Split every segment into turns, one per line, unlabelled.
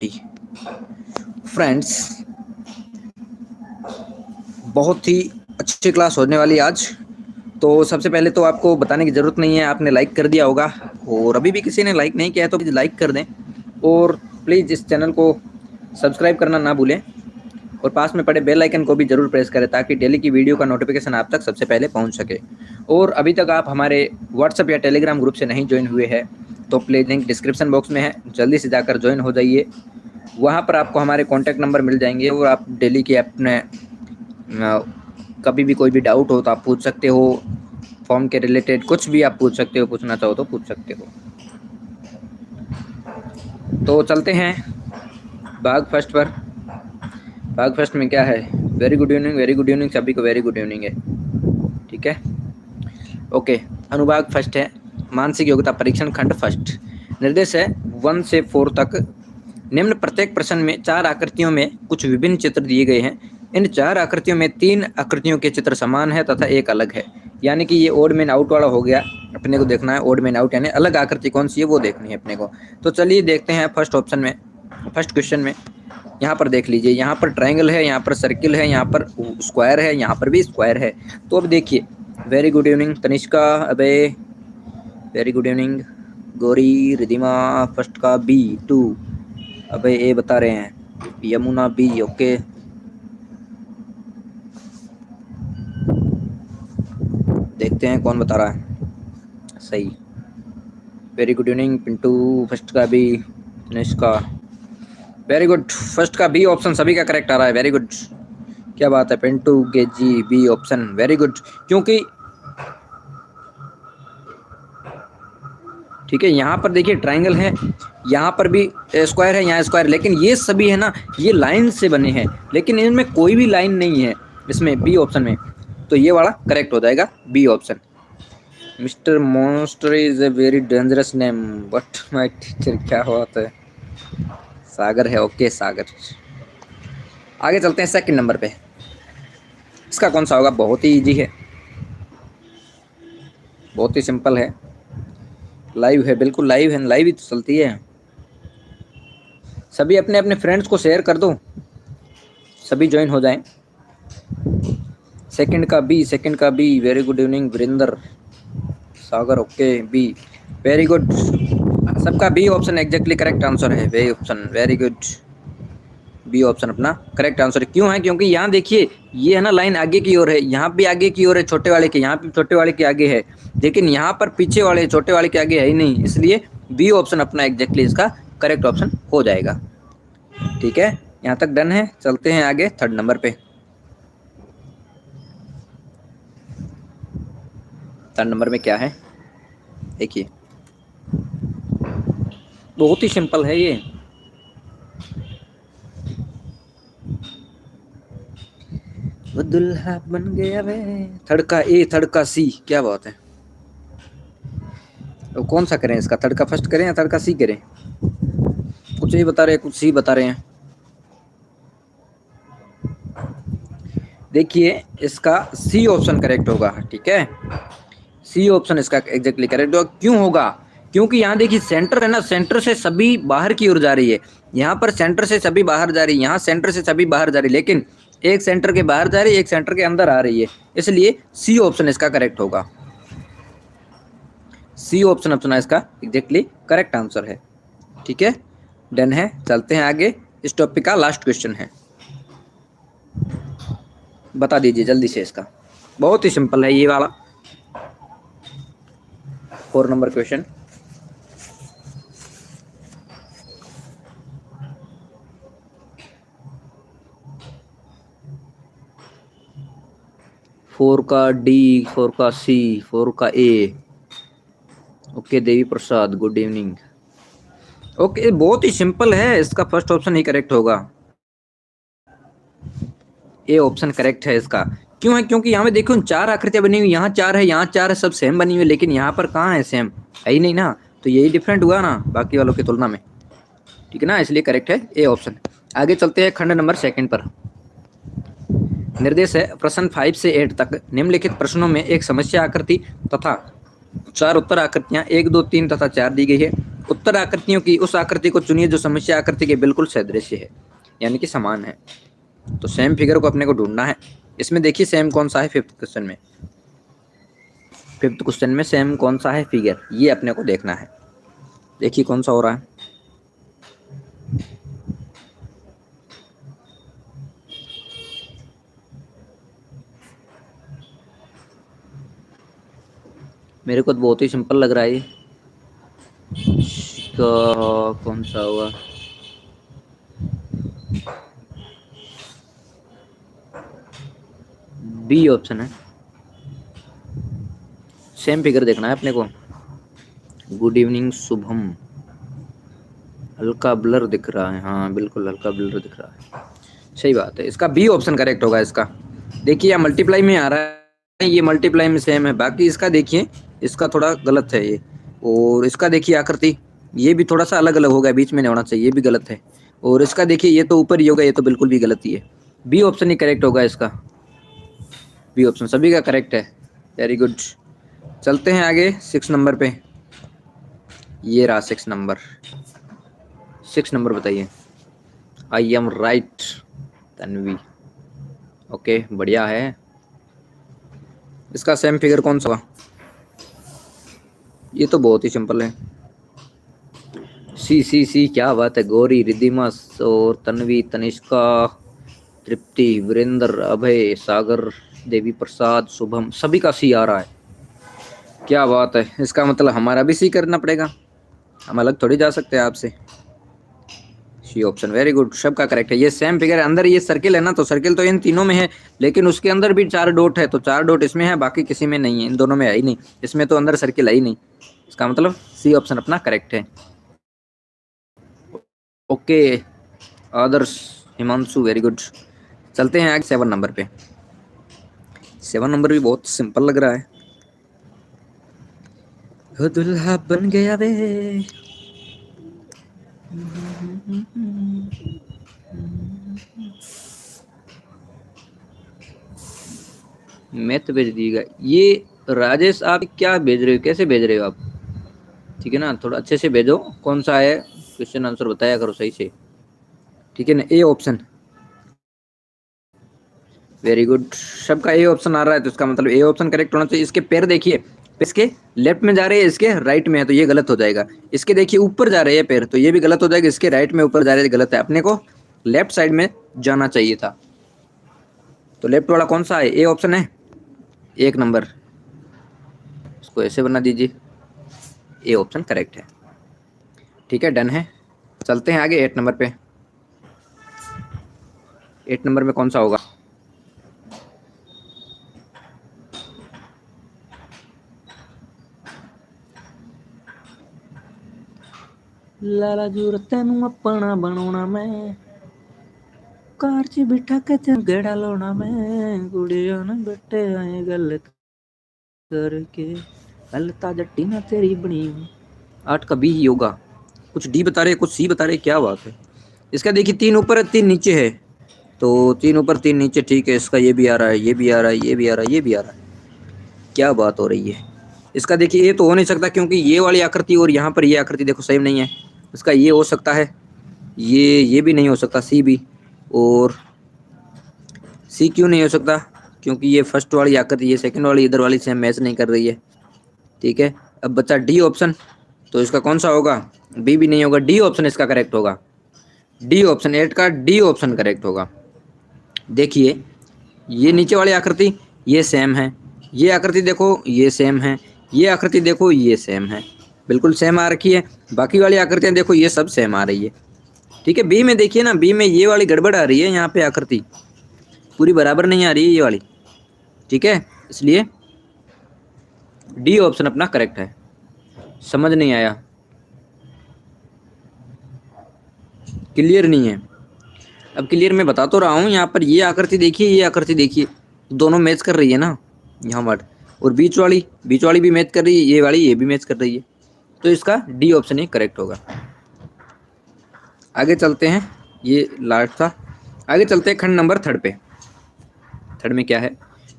Friends, बहुत ही अच्छी class होने वाली आज। तो सबसे पहले तो आपको बताने की ज़रूरत नहीं है, आपने लाइक कर दिया होगा और अभी भी किसी ने लाइक नहीं किया है तो प्लीज़ लाइक कर दें और प्लीज़ इस चैनल को सब्सक्राइब करना ना भूलें और पास में पड़े बेल आइकन को भी ज़रूर प्रेस करें ताकि डेली की वीडियो का नोटिफिकेशन आप तक सबसे पहले पहुंच सके। और अभी तक आप हमारे व्हाट्सएप या टेलीग्राम ग्रुप से नहीं ज्वाइन हुए हैं तो प्लीज़ लिंक डिस्क्रिप्शन बॉक्स में है, जल्दी से जाकर ज्वाइन हो जाइए। वहाँ पर आपको हमारे कॉन्टैक्ट नंबर मिल जाएंगे और आप डेली के अपने कभी भी कोई भी डाउट हो तो आप पूछ सकते हो, फॉर्म के रिलेटेड कुछ भी आप पूछ सकते हो, पूछना चाहो तो पूछ सकते हो। तो चलते हैं भाग फर्स्ट पर। भाग फर्स्ट में क्या है? वेरी गुड इवनिंग, सभी को वेरी गुड इवनिंग है। ठीक है, ओके। अनुभाग फर्स्ट है मानसिक योग्यता परीक्षण खंड फर्स्ट। निर्देश है 1 से 4 तक। निम्न प्रत्येक प्रश्न में 4 आकृतियों में कुछ विभिन्न चित्र दिए गए हैं। इन 4 आकृतियों में 3 आकृतियों के चित्र समान है तथा एक अलग है। यानी कि ये ओड मैन आउट वाला हो गया, अपने को देखना है ओड मैन आउट यानी अलग आकृति कौन सी है वो देखनी है अपने को। तो चलिए देखते हैं फर्स्ट ऑप्शन में, फर्स्ट क्वेश्चन में। यहाँ पर देख लीजिए, यहाँ पर ट्रायंगल है, यहाँ पर सर्किल है, यहाँ पर स्क्वायर है, यहाँ पर भी स्क्वायर है। तो अब देखिए, वेरी गुड इवनिंग तनिष्का, अबे very good evening Gauri, Ridhima first का B2, अबे ए बता रहे हैं, यमुना B, ओके। देखते हैं कौन बता रहा है सही। Very good evening Pintu, first का B, Tanishka, very good. First का B ऑप्शन सभी का करेक्ट आ रहा है, वेरी गुड, क्या बात है। पिंटू के जी B ऑप्शन, वेरी गुड। क्योंकि ठीक है, यहाँ पर देखिए ट्रायंगल है, यहाँ पर भी स्क्वायर है, यहाँ स्क्वायर, लेकिन ये सभी है ना, ये लाइन से बने हैं, लेकिन इनमें कोई भी लाइन नहीं है इसमें B ऑप्शन में। तो ये वाला करेक्ट हो जाएगा B option. Mister monster is a very dangerous name but my teacher, क्या बात है। सागर है, ओके सागर। आगे चलते हैं सेकंड नंबर पे। इसका कौन सा होगा? बहुत ही इजी है, बहुत ही सिंपल है। लाइव है, बिल्कुल लाइव है, लाइव ही तो चलती है। सभी अपने अपने फ्रेंड्स को शेयर कर दो, सभी ज्वाइन हो जाएं। सेकंड का B, very good evening Virendra, Sagar, okay B, very good. सबका B option exactly correct answer है, वे option, very good. B option अपना करेक्ट आंसर है। क्यों है? क्योंकि यहाँ देखिए, ये है ना लाइन आगे की ओर है, यहाँ भी आगे की ओर है छोटे वाले के, यहाँ भी छोटे वाले के आगे है, लेकिन यहाँ पर पीछे वाले छोटे वाले के आगे है ही नहीं, इसलिए B ऑप्शन अपना एग्जैक्टली इसका करेक्ट ऑप्शन हो जाएगा। ठीक है, यहाँ तक डन है। चलते हैं आगे थर्ड नंबर पे। थर्ड नंबर में क्या है देखिए, बहुत ही सिंपल है ये। वो दुल्हा बन गया वे, थर्ड का A, थर्ड का C, क्या बात है। तो कौन सा करें इसका? थर्ड का फर्स्ट करें या थर्ड का C करें? कुछ A बता रहे हैं, कुछ C बता रहे हैं। देखिए, इसका C ऑप्शन करेक्ट होगा। ठीक है, C ऑप्शन इसका एग्जैक्टली करेक्ट होगा। क्यों होगा? क्योंकि यहाँ देखिए सेंटर है ना, सेंटर से सभी बाहर की ओर जा रही है, यहाँ पर सेंटर से सभी बाहर जा रही है, यहाँ सेंटर से सभी बाहर जा रही है, लेकिन एक सेंटर के बाहर जा रही है, एक सेंटर के अंदर आ रही है, इसलिए C ऑप्शन इसका करेक्ट होगा। C ऑप्शन अपना इसका एग्जैक्टली करेक्ट आंसर है। ठीक है, डन है। चलते हैं आगे, इस टॉपिक का लास्ट क्वेश्चन है, बता दीजिए जल्दी से इसका। बहुत ही सिंपल है ये वाला 4 नंबर क्वेश्चन। फोर का D, 4 का C, 4 का A, okay. Devi Prasad, good evening, okay. बहुत ही सिंपल है, इसका फर्स्ट ऑप्शन ही करेक्ट होगा, A ऑप्शन करेक्ट है इसका। क्यों है? क्योंकि यहाँ पे देखो 4 आकृतियां बनी हुई, यहाँ 4 है, यहाँ 4 है, सब सेम बनी हुई, लेकिन यहाँ पर कहाँ है सेम? है ही नहीं ना, तो यही डिफरेंट हुआ ना बाकी वालों की तुलना में। ठीक है ना, इसलिए करेक्ट है A ऑप्शन। आगे चलते हैं खंड नंबर 2 पर। निर्देश है प्रश्न 5 से 8 तक निम्नलिखित प्रश्नों में एक समस्या आकृति तथा चार उत्तर आकृतियां 1, 2, 3 तथा 4 दी गई है। उत्तर आकृतियों की उस आकृति को चुनिए जो समस्या आकृति के बिल्कुल सदृश है, यानी कि समान है। तो सेम फिगर को अपने को ढूंढना है। इसमें देखिए सेम कौन सा है, फिफ्थ क्वेश्चन में सेम कौन सा है फिगर, ये अपने को देखना है। देखिए कौन सा हो रहा है। मेरे को तो बहुत ही सिंपल लग रहा है ये। इसका कौन सा हुआ, बी ऑप्शन है। सेम फिगर देखना है अपने को। गुड इवनिंग शुभम, हल्का ब्लर दिख रहा है, हाँ बिल्कुल हल्का ब्लर दिख रहा है, सही बात है। इसका बी ऑप्शन करेक्ट होगा इसका। देखिए यह मल्टीप्लाई में आ रहा है, ये मल्टीप्लाई में सेम है। बाकी इसका देखिए, इसका थोड़ा गलत है ये। और इसका देखिए आकृति, ये भी थोड़ा सा अलग अलग होगा, बीच में नहीं होना चाहिए, ये भी गलत है। और इसका देखिए ये तो ऊपर ही होगा, ये तो बिल्कुल भी गलत ही है। बी ऑप्शन ही करेक्ट होगा इसका। बी ऑप्शन सभी का करेक्ट है, वेरी गुड। चलते हैं आगे 6 नंबर पे। ये रहा 6 नंबर। 6 नंबर बताइए। I am right Tanvi, okay बढ़िया है। इसका सेम फिगर कौन सा, ये तो बहुत ही सिंपल है। सी क्या बात है। गौरी, रिद्धिमा और तन्वी, तनिष्का, तृप्ति, वीरेंद्र, अभय, सागर, देवी प्रसाद, शुभम, सभी का सी आ रहा है। क्या बात है। इसका मतलब हमारा भी सी करना पड़ेगा, हम अलग थोड़ी जा सकते हैं आपसे। सी ऑप्शन वेरी गुड, सबका करेक्ट है। ये सेम फिगर है। अंदर ये सर्किल है ना, तो सर्किल तो इन तीनों में है, लेकिन उसके अंदर भी 4 डॉट है, तो 4 डॉट इसमें है, बाकी किसी में नहीं है। इन दोनों में है ही नहीं, इसमें तो अंदर सर्किल है ही नहीं। इसका मतलब सी ऑप्शन अपना करेक्ट है। ओके आदर्श, हिमांशु, वेरी गुड। चलते हैं आगे 7 नंबर पे। 7 नंबर भी बहुत सिंपल लग रहा है। हो दुल्हा बन गया वे, मैथ भेज दीजिएगा। ये राजेश आप क्या भेज रहे हो, कैसे भेज रहे हो आप, ठीक है ना, थोड़ा अच्छे से भेजो। कौन सा है क्वेश्चन आंसर बताया करो सही से, ठीक है ना। ए ऑप्शन, वेरी गुड, सबका ए ऑप्शन आ रहा है, तो इसका मतलब ए ऑप्शन करेक्ट होना चाहिए। इसके पैर देखिए, इसके लेफ्ट में जा रहे हैं, इसके राइट में है, तो ये गलत हो जाएगा। इसके देखिए ऊपर जा रहे हैं पैर, तो ये भी गलत हो जाएगा। इसके राइट में ऊपर जा रहे हैं, गलत है। अपने को लेफ्ट साइड में जाना चाहिए था। तो लेफ्ट वाला कौन सा है, ए ऑप्शन है 1 नंबर। इसको ऐसे बना दीजिए, ए ऑप्शन करेक्ट है, ठीक है डन है। चलते हैं आगे 8 नंबर पे। 8 नंबर में कौन सा होगा, लाला जूर तेनू अपना बनाना मैं, कार च बिठा के तेन गेड़ा लाना मैं, गुड़िया न बेटे आए गल करके, गल ता जट्टी ना तेरी बनी। 8 का बी ही होगा। कुछ डी बता रहे, कुछ सी बता रहे, क्या बात है। इसका देखिए 3 ऊपर है 3 नीचे है, तो 3 ऊपर 3 नीचे, ठीक है। इसका ये भी आ रहा है, ये भी आ रहा है, ये भी आ रहा है, ये भी आ रहा है। क्या बात हो रही है। इसका देखिए ये तो हो नहीं सकता, क्योंकि ये वाली आकृति और यहाँ पर ये आकृति देखो सेम नहीं है। इसका ये हो सकता है, ये भी नहीं हो सकता, सी भी। और सी क्यों नहीं हो सकता, क्योंकि ये फर्स्ट वाली आकृति, ये सेकंड वाली इधर वाली सेम मैच नहीं कर रही है, ठीक है। अब बच्चा डी ऑप्शन, तो इसका कौन सा होगा, बी भी नहीं होगा, डी ऑप्शन इसका करेक्ट होगा। डी ऑप्शन 8 का डी ऑप्शन करेक्ट होगा। देखिए ये नीचे वाली आकृति ये सेम है, ये आकृति देखो ये सेम है, ये आकृति देखो ये सेम है, बिल्कुल सेम आ रखी है। बाकी वाली आकृतियां देखो ये सब सेम आ रही है, ठीक है। बी में देखिए ना, बी में ये वाली गड़बड़ आ रही है, यहाँ पे आकृति पूरी बराबर नहीं आ रही है ये वाली, ठीक है। इसलिए डी ऑप्शन अपना करेक्ट है। समझ नहीं आया, क्लियर नहीं है। अब क्लियर मैं बता तो रहा हूँ, यहाँ पर ये आकृति देखिए, ये आकृति देखिए, दोनों मैच कर रही है ना यहाँ पर। और बीच वाली भी मैच कर रही है, ये वाली ये भी मैच कर रही है, तो इसका डी ऑप्शन ही करेक्ट होगा। आगे चलते हैं, ये लास्ट था। आगे चलते हैं खंड नंबर 3 पे। 3 में क्या है,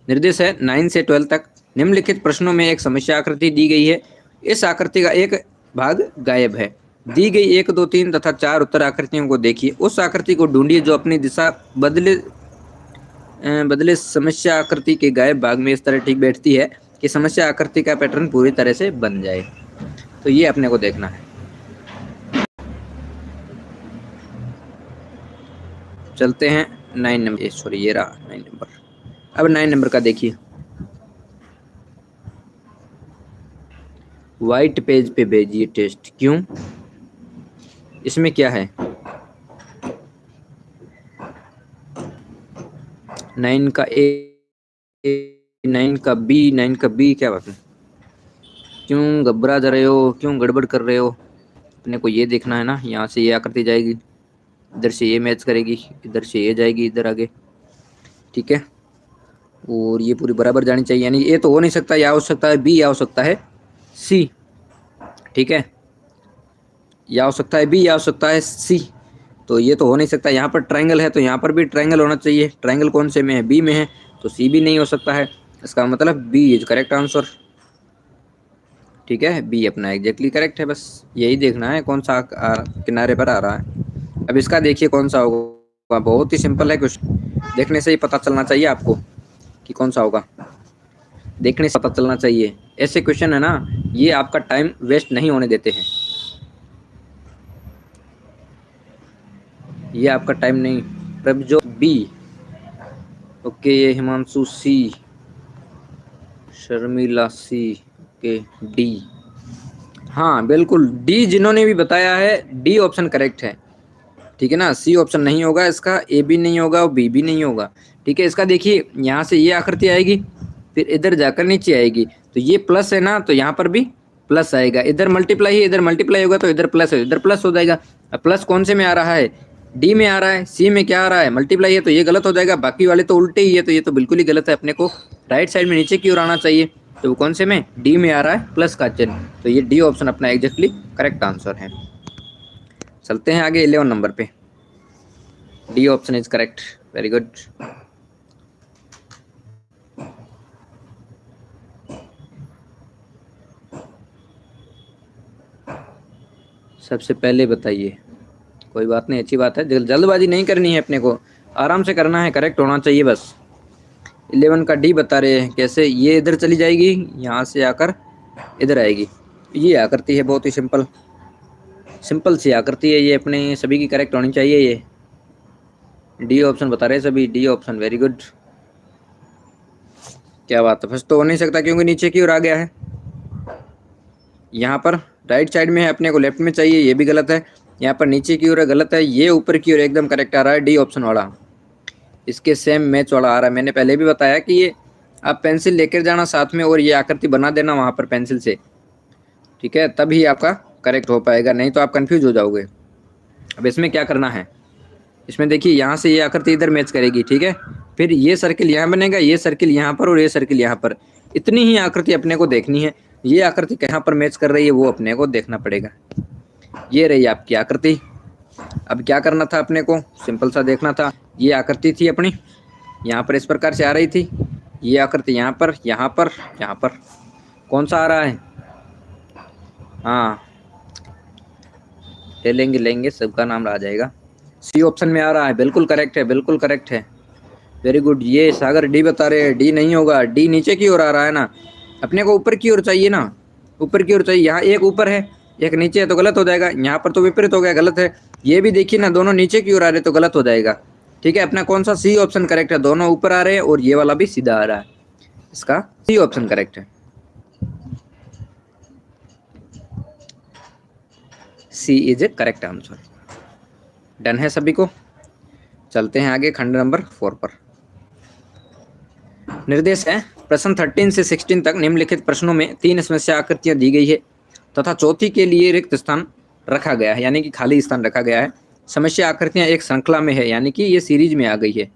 निर्देश है 9 से 12 तक निम्नलिखित प्रश्नों में एक समस्या आकृति दी गई है, इस आकृति का एक भाग गायब है। दी गई 1, 2, 3 तथा 4 उत्तर आकृतियों को देखिए, उस आकृति को ढूंढिए जो अपनी दिशा बदले समस्या आकृति के गायब भाग में इस तरह ठीक बैठती है कि समस्या आकृति का पैटर्न पूरी तरह से बन जाए। तो ये अपने को देखना है। चलते हैं 9 नंबर, सॉरी ये रहा 9 नंबर। अब 9 नंबर का देखिए, व्हाइट पेज पे भेजिए टेस्ट। क्यों? इसमें क्या है? 9 का ए, 9 का बी, 9 का बी, क्या बात है? क्यों घबरा जा रहे हो, क्यों गड़बड़ कर रहे हो? अपने को ये देखना है ना, यहाँ से ये आकृति जाएगी, इधर से ये मैच करेगी, इधर से ये जाएगी इधर आगे, ठीक है। और ये पूरी बराबर जानी चाहिए, यानी ए तो हो नहीं सकता, या हो सकता है बी, या हो सकता है सी, ठीक है। या हो सकता है बी, या हो सकता है सी, तो ये तो हो नहीं सकता। यहाँ पर ट्रायंगल है तो यहाँ पर भी ट्रायंगल होना चाहिए। ट्रायंगल कौन से में है? बी में है, तो सी भी नहीं हो सकता है। इसका मतलब बी इज करेक्ट आंसर, ठीक है। बी अपना एग्जैक्टली करेक्ट है। बस यही देखना है कौन सा किनारे पर आ रहा है। अब इसका देखिए कौन सा होगा, बहुत ही सिंपल है, कुछ देखने से ही पता चलना चाहिए आपको कि कौन सा होगा, देखने से पता चलना चाहिए। ऐसे क्वेश्चन है ना, ये आपका टाइम वेस्ट नहीं होने देते हैं, ये आपका टाइम नहीं। Prabhjot B, okay. ये Himanshu C, Sharmila C, okay. D, हाँ बिल्कुल डी, जिन्होंने भी बताया है डी ऑप्शन करेक्ट है, ठीक है ना। सी ऑप्शन नहीं होगा इसका, ए भी नहीं होगा और बी भी नहीं होगा, ठीक है। इसका देखिए यहाँ से ये आकृति आएगी, फिर इधर जाकर नीचे आएगी, तो ये प्लस है ना, तो यहाँ पर भी प्लस आएगा। इधर मल्टीप्लाई है, इधर मल्टीप्लाई होगा, तो इधर प्लस है, इधर प्लस हो जाएगा। अब प्लस कौन से में आ रहा है? डी में आ रहा है। सी में क्या आ रहा है? मल्टीप्लाई है, तो ये गलत हो जाएगा। बाकी वाले तो उल्टे ही है, तो ये तो बिल्कुल ही गलत है। अपने को राइट साइड में नीचे की ओर आना चाहिए, तो वो कौन से में? डी में आ रहा है, प्लस का चिन्ह, तो ये डी ऑप्शन अपना एग्जैक्टली करेक्ट आंसर है। चलते हैं आगे 11 नंबर पे। D option is correct, very good. सबसे पहले बताइए, कोई बात नहीं, अच्छी बात है, जल्दबाजी नहीं करनी है, अपने को आराम से करना है, करेक्ट होना चाहिए बस। 11 का डी बता रहे हैं कैसे, ये इधर चली जाएगी, यहाँ से आकर इधर आएगी, ये आकृति है, बहुत ही सिंपल सिंपल सी आकृति है, ये अपने सभी की करेक्ट होनी चाहिए। ये डी ऑप्शन बता रहे हैं सभी, डी ऑप्शन, वेरी गुड, क्या बात है। फर्स्ट तो हो नहीं सकता क्योंकि नीचे की ओर आ गया है, यहाँ पर राइट साइड में है, अपने को लेफ्ट में चाहिए, ये भी गलत है। यहाँ पर नीचे की ओर गलत है, ये ऊपर की ओर एकदम करेक्ट आ रहा है, डी ऑप्शन वाला, इसके सेम मैच वाला आ रहा है। मैंने पहले भी बताया कि ये आप पेंसिल लेकर जाना साथ में और ये आकृति बना देना वहाँ पर पेंसिल से, ठीक है, तभी आपका करेक्ट हो पाएगा, नहीं तो आप कंफ्यूज हो जाओगे। अब इसमें क्या करना है, इसमें देखिए यहाँ से ये आकृति इधर मैच करेगी, ठीक है, फिर ये सर्किल यहाँ बनेगा, ये सर्किल यहाँ पर और ये सर्किल यहाँ पर, इतनी ही आकृति अपने को देखनी है। ये आकृति कहाँ पर मैच कर रही है वो अपने को देखना पड़ेगा। ये रही आपकी आकृति। अब क्या करना था अपने को, सिंपल सा देखना था। ये आकृति थी अपनी, यहाँ पर इस प्रकार से आ रही थी, ये आकृति यहाँ पर, यहाँ पर, यहाँ पर, कौन सा आ रहा है? हाँ ले लेंगे, लेंगे, सबका नाम आ जाएगा। सी ऑप्शन में आ रहा है, बिल्कुल करेक्ट है, बिल्कुल करेक्ट है, वेरी गुड। ये सागर डी बता रहे हैं, डी नहीं होगा, डी नीचे की ओर आ रहा है ना, अपने को ऊपर की ओर चाहिए ना, ऊपर की ओर चाहिए। यहाँ एक ऊपर है एक नीचे है, तो गलत हो जाएगा। यहाँ पर तो विपरीत हो गया, गलत है। ये भी देखिए ना, दोनों नीचे की ओर आ रहे तो गलत हो जाएगा, ठीक है। अपना कौन सा? सी ऑप्शन करेक्ट है, दोनों ऊपर आ रहे हैं और ये वाला भी सीधा आ रहा है, इसका सी ऑप्शन करेक्ट है। C is a correct answer. Done है सभी को। चलते हैं आगे खंड नंबर 4 पर। निर्देश है, प्रश्न 13 से 16 तक निम्नलिखित प्रश्नों में 3 समस्या आकृतियां दी गई है तथा चौथी के लिए रिक्त स्थान रखा गया है, यानी कि खाली स्थान रखा गया है। समस्या आकृतियां एक श्रृंखला में है, यानी कि ये सीरीज में आ गई है।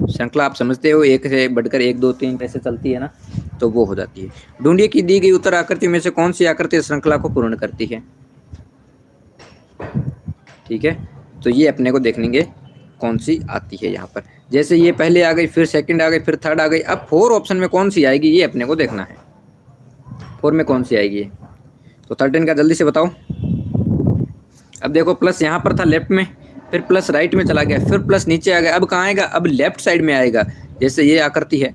श्रृंखला आप समझते हो, एक से बढ़कर 1 2 3 ऐसे चलती है ना, तो वो हो जाती है। ढूंढिए कि दी गई उत्तर आकृति में से कौन सी आकृति श्रृंखला को पूर्ण करती है, ठीक है। तो ये अपने को देखेंगे कौन सी आती है यहाँ पर। जैसे ये पहले आ गई, फिर सेकंड आ गई, फिर थर्ड आ गई, अब 4 ऑप्शन में कौन सी आएगी ये अपने को देखना है। 4 में कौन सी आएगी ये, तो 13 का जल्दी से बताओ। अब देखो प्लस यहाँ पर था लेफ्ट में, फिर प्लस राइट में चला गया, फिर प्लस नीचे आ गया, अब कहाँ आएगा, अब लेफ्ट साइड में आएगा। जैसे ये आकृति है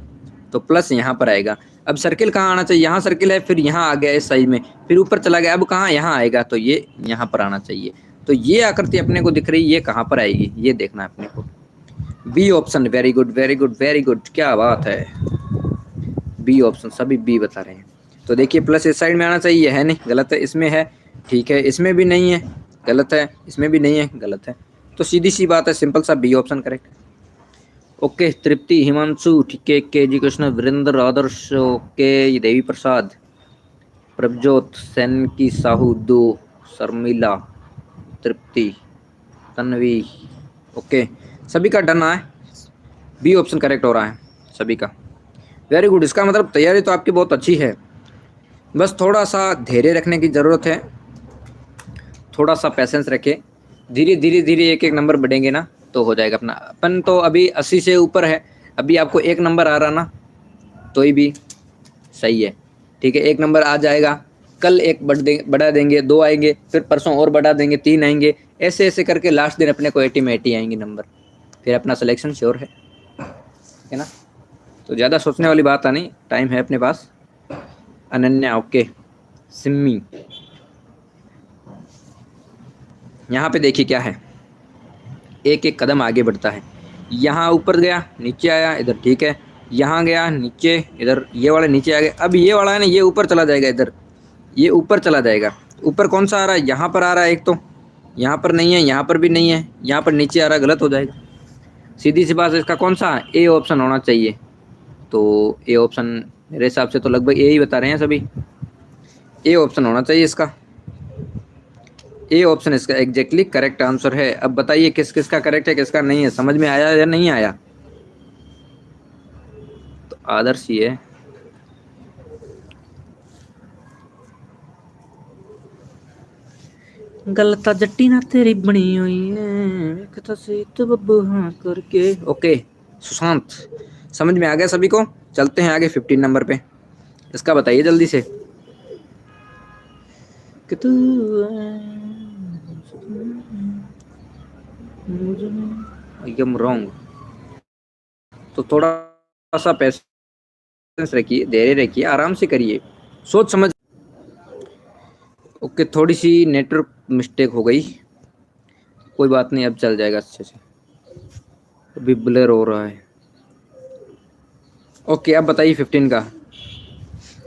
तो प्लस यहाँ पर आएगा। अब सर्किल कहाँ आना चाहिए, यहाँ सर्किल है, फिर यहाँ आ गया इस साइड में, फिर ऊपर चला गया, अब कहाँ यहाँ आएगा, तो ये यहाँ पर आना चाहिए। तो ये आकृति अपने को दिख रही है, ये कहाँ पर आएगी ये देखना है अपने को। B option, very good very good very good, क्या बात है, बी ऑप्शन, सभी बी बता रहे हैं। तो देखिए प्लस इस साइड में आना चाहिए, है नहीं, गलत है, इसमें है, ठीक है, इसमें भी नहीं है, गलत है, इसमें भी नहीं है, गलत है। तो सीधी सी बात है, सिंपल सा बी ऑप्शन करेक्ट। ओके, तृप्ति, हिमांशु, ठीक है, के जी कृष्ण, वीरेंद्र, आदर्श, ओके, देवी प्रसाद, प्रभजोत, सैन की साहू 2, शर्मिला, तृप्ति, तन्वी, ओके, सभी का डन है, बी ऑप्शन करेक्ट हो रहा है सभी का, वेरी गुड। इसका मतलब तैयारी तो आपकी बहुत अच्छी है, बस थोड़ा सा धैर्य रखने की ज़रूरत है, थोड़ा सा पैसेंस रखें, धीरे धीरे धीरे एक एक नंबर बढ़ेंगे ना तो हो जाएगा अपना। अपन तो अभी 80 से ऊपर है, अभी आपको 1 नंबर आ रहा ना तो ही भी सही है, ठीक है, 1 नंबर आ जाएगा, कल 1 बढ़ा देंगे, 2 आएंगे, फिर परसों और बढ़ा देंगे, 3 आएंगे, ऐसे ऐसे करके लास्ट दिन अपने को 80 में 80 आएंगे नंबर, फिर अपना सिलेक्शन श्योर है, ठीक है ना। तो ज़्यादा सोचने वाली बात नहीं, टाइम है अपने पास। अनन्या, ओके, सिम्मी, यहाँ पे देखिए क्या है, एक एक कदम आगे बढ़ता है, यहाँ ऊपर गया, नीचे आया, इधर ठीक है, यहाँ गया नीचे, इधर ये वाला नीचे आ गया, अब ये वाला है ना ये ऊपर चला जाएगा, इधर ये ऊपर चला जाएगा। ऊपर कौन सा आ रहा है, यहाँ पर आ रहा है एक, तो यहाँ पर नहीं है, यहाँ पर भी नहीं है, यहाँ पर नीचे आ रहा है, गलत हो जाएगा। सीधी सी बात है, इसका कौन सा ए ऑप्शन होना चाहिए, तो ए ऑप्शन मेरे हिसाब से तो लगभग ए ही बता रहे हैं सभी, ए ऑप्शन होना चाहिए इसका, ए ऑप्शन इसका एग्जैक्टली करेक्ट आंसर है। अब बताइए किस किस का करेक्ट है, किसका नहीं है, समझ में आया या नहीं आया। तो आदर्श ही है, गलत जट्टी ना तेरी बनी हुई है तो बब्बू हाँ करके। ओके सुशांत, समझ में आ गया सभी को, चलते हैं आगे 15 नंबर पे, इसका बताइए जल्दी से कि तू एकदम रॉन्ग, तो थोड़ा सा पेशेंस रखिए, धैर्य रखिए, आराम से करिए, सोच समझ। ओके, थोड़ी सी नेटवर्क मिस्टेक हो गई, कोई बात नहीं, अब चल जाएगा अच्छे से, अभी ब्लर हो रहा है। ओके, अब बताइए 15 का,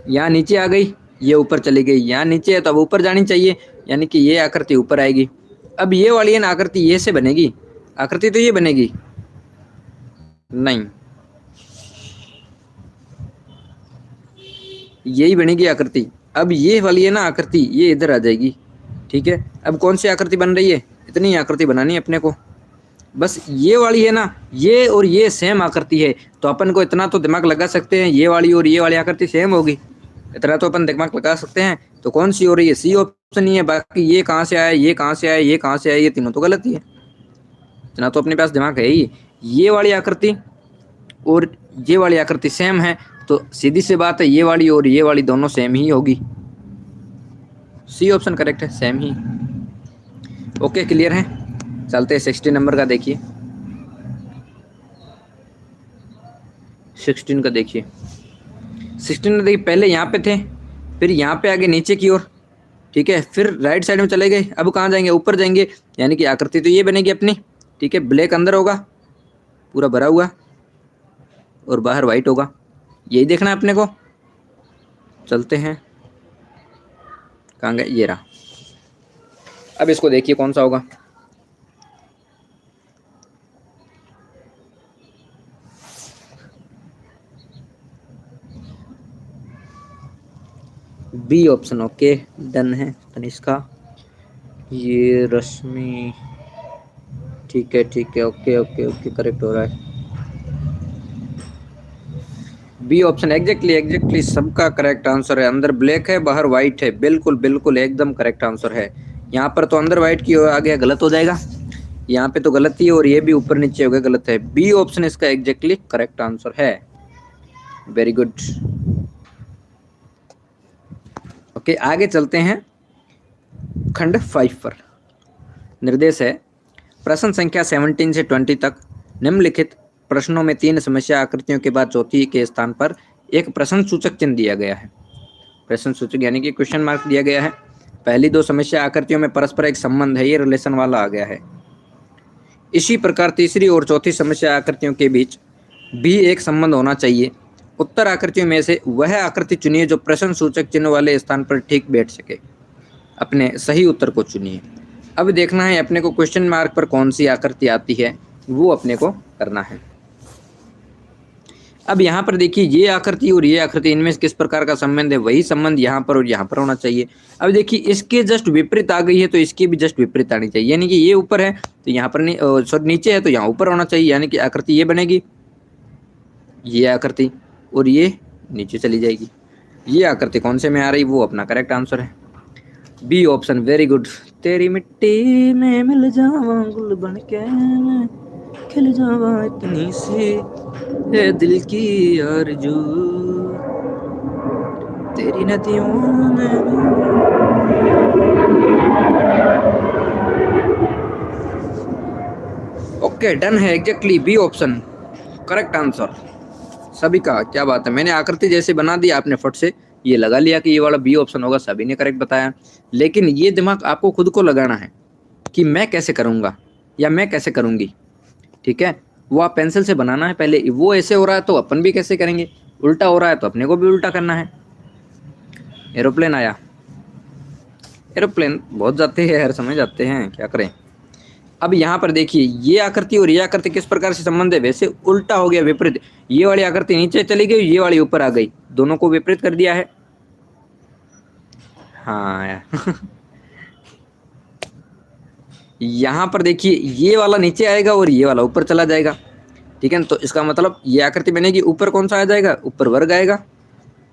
यहाँ नीचे आ गई, ये ऊपर चली गई, यहाँ नीचे है तो अब ऊपर जानी चाहिए, यानी कि ये आकृति ऊपर आएगी। अब ये वाली है ना आकृति, ये से बनेगी आकृति, तो ये बनेगी नहीं, यही बनेगी आकृति। अब ये वाली है ना आकृति, ये इधर आ जाएगी, ठीक है। अब कौन सी आकृति बन रही है, इतनी आकृति बनानी है अपने को, बस ये वाली है ना, ये और ये सेम आकृति है, तो अपन को इतना तो दिमाग लगा सकते हैं, ये वाली और ये वाली आकृति सेम होगी, इतना तो अपन दिमाग लगा सकते हैं। तो कौन सी हो रही है, सी ऑप्शन ही है, बाकी ये कहाँ से आया, ये कहाँ से आया, ये कहाँ से आया, ये तीनों तो गलत ही है, इतना तो अपने पास दिमाग है ही। ये वाली आकृति और ये वाली आकृति सेम है, तो सीधी सी बात है, ये वाली और ये वाली दोनों सेम ही होगी, सी ऑप्शन करेक्ट है, सेम ही। ओके, क्लियर है, चलते हैं 16 नंबर का, देखिए 16 का देखिए, 16 में देखिए पहले यहाँ पे थे, फिर यहाँ पे आगे नीचे की ओर, ठीक है, फिर राइट साइड में चले गए, अब कहाँ जाएंगे, ऊपर जाएंगे, यानी कि आकृति तो ये बनेगी अपनी, ठीक है, ब्लैक अंदर होगा पूरा भरा हुआ और बाहर वाइट होगा, यही देखना है अपने को। चलते हैं, कहाँ गए, ये रहा। अब इसको देखिए कौन सा होगा, बी ऑप्शन, ओके डन है तनिष्का, ये रश्मि, ठीक है ठीक है, ओके ओके ओके, करेक्ट हो रहा है, बी ऑप्शन एग्जैक्टली सबका करेक्ट आंसर है। अंदर ब्लैक है, बाहर वाइट है, बिल्कुल बिल्कुल एकदम करेक्ट आंसर है। यहाँ पर तो अंदर वाइट की आ गया, गलत हो जाएगा, यहाँ पे तो गलत ही है और ये भी ऊपर नीचे हो गया, गलत है। बी ऑप्शन इसका एग्जैक्टली करेक्ट आंसर है। Very good. ओके, आगे चलते हैं खंड 5 पर। निर्देश है प्रश्न संख्या 17 से 20 तक निम्नलिखित प्रश्नों में 3 समस्या आकृतियों के बाद चौथी के स्थान पर एक प्रश्न सूचक चिन्ह दिया गया है। प्रश्न सूचक यानी कि क्वेश्चन मार्क दिया गया है। पहली 2 समस्या आकृतियों में परस्पर एक संबंध है, ये रिलेशन वाला आ गया है। इसी प्रकार तीसरी और चौथी समस्या आकृतियों के बीच भी एक संबंध होना चाहिए। उत्तर आकृतियों में से वह आकृति चुनिए जो प्रश्न सूचक चिन्ह वाले स्थान पर ठीक बैठ सके। अपने सही उत्तर को चुनिए। अब देखना है अपने को क्वेश्चन मार्क पर कौन सी आकृति आती है, वो अपने को करना है। अब यहाँ पर देखिए ये आकृति और ये आकृति, इनमें किस प्रकार का संबंध है, वही संबंध यहाँ पर और यहाँ पर होना चाहिए। अब देखिए इसके जस्ट विपरीत आ गई है तो इसकी भी जस्ट विपरीत आनी चाहिए, यानी कि ये ऊपर है तो यहाँ पर नहीं, सॉरी नीचे है तो यहाँ ऊपर होना चाहिए, यानी कि आकृति ये बनेगी, ये आकृति, और ये नीचे चली जाएगी। ये आकृति कौन से में आ रही, वो अपना करेक्ट आंसर है बी ऑप्शन। Very good. तेरी मिट्टी में मिल जावा गुल बन के मैं खिल जावा इतनी सी है दिल की आरज़ू तेरी नदियों में। ओके डन है, exactly B option correct answer सभी का। क्या बात है, मैंने आकृति जैसे बना दी, आपने फट से ये लगा लिया कि ये वाला बी ऑप्शन होगा, सभी ने करेक्ट बताया। लेकिन ये दिमाग आपको खुद को लगाना है कि मैं कैसे करूँगा या मैं कैसे करूँगी, ठीक है। वो आप पेंसिल से बनाना है पहले, वो ऐसे हो रहा है तो अपन भी कैसे करेंगे, उल्टा हो रहा है तो अपने को भी उल्टा करना है। एरोप्लेन आया, एरोप्लेन बहुत जाते हैं यार, समझ जाते हैं, क्या करें। अब यहाँ पर देखिए ये आकृति और ये आकृति किस प्रकार से संबंध है, वैसे उल्टा हो गया, विपरीत। ये वाली आकृति नीचे चली गई, ये वाली ऊपर आ गई, दोनों को विपरीत कर दिया है। हाँ यार यहाँ पर देखिए ये वाला नीचे आएगा और ये वाला ऊपर चला जाएगा, ठीक है। तो इसका मतलब ये आकृति बनेगी, ऊपर कौन सा आ जाएगा, ऊपर वर्ग आएगा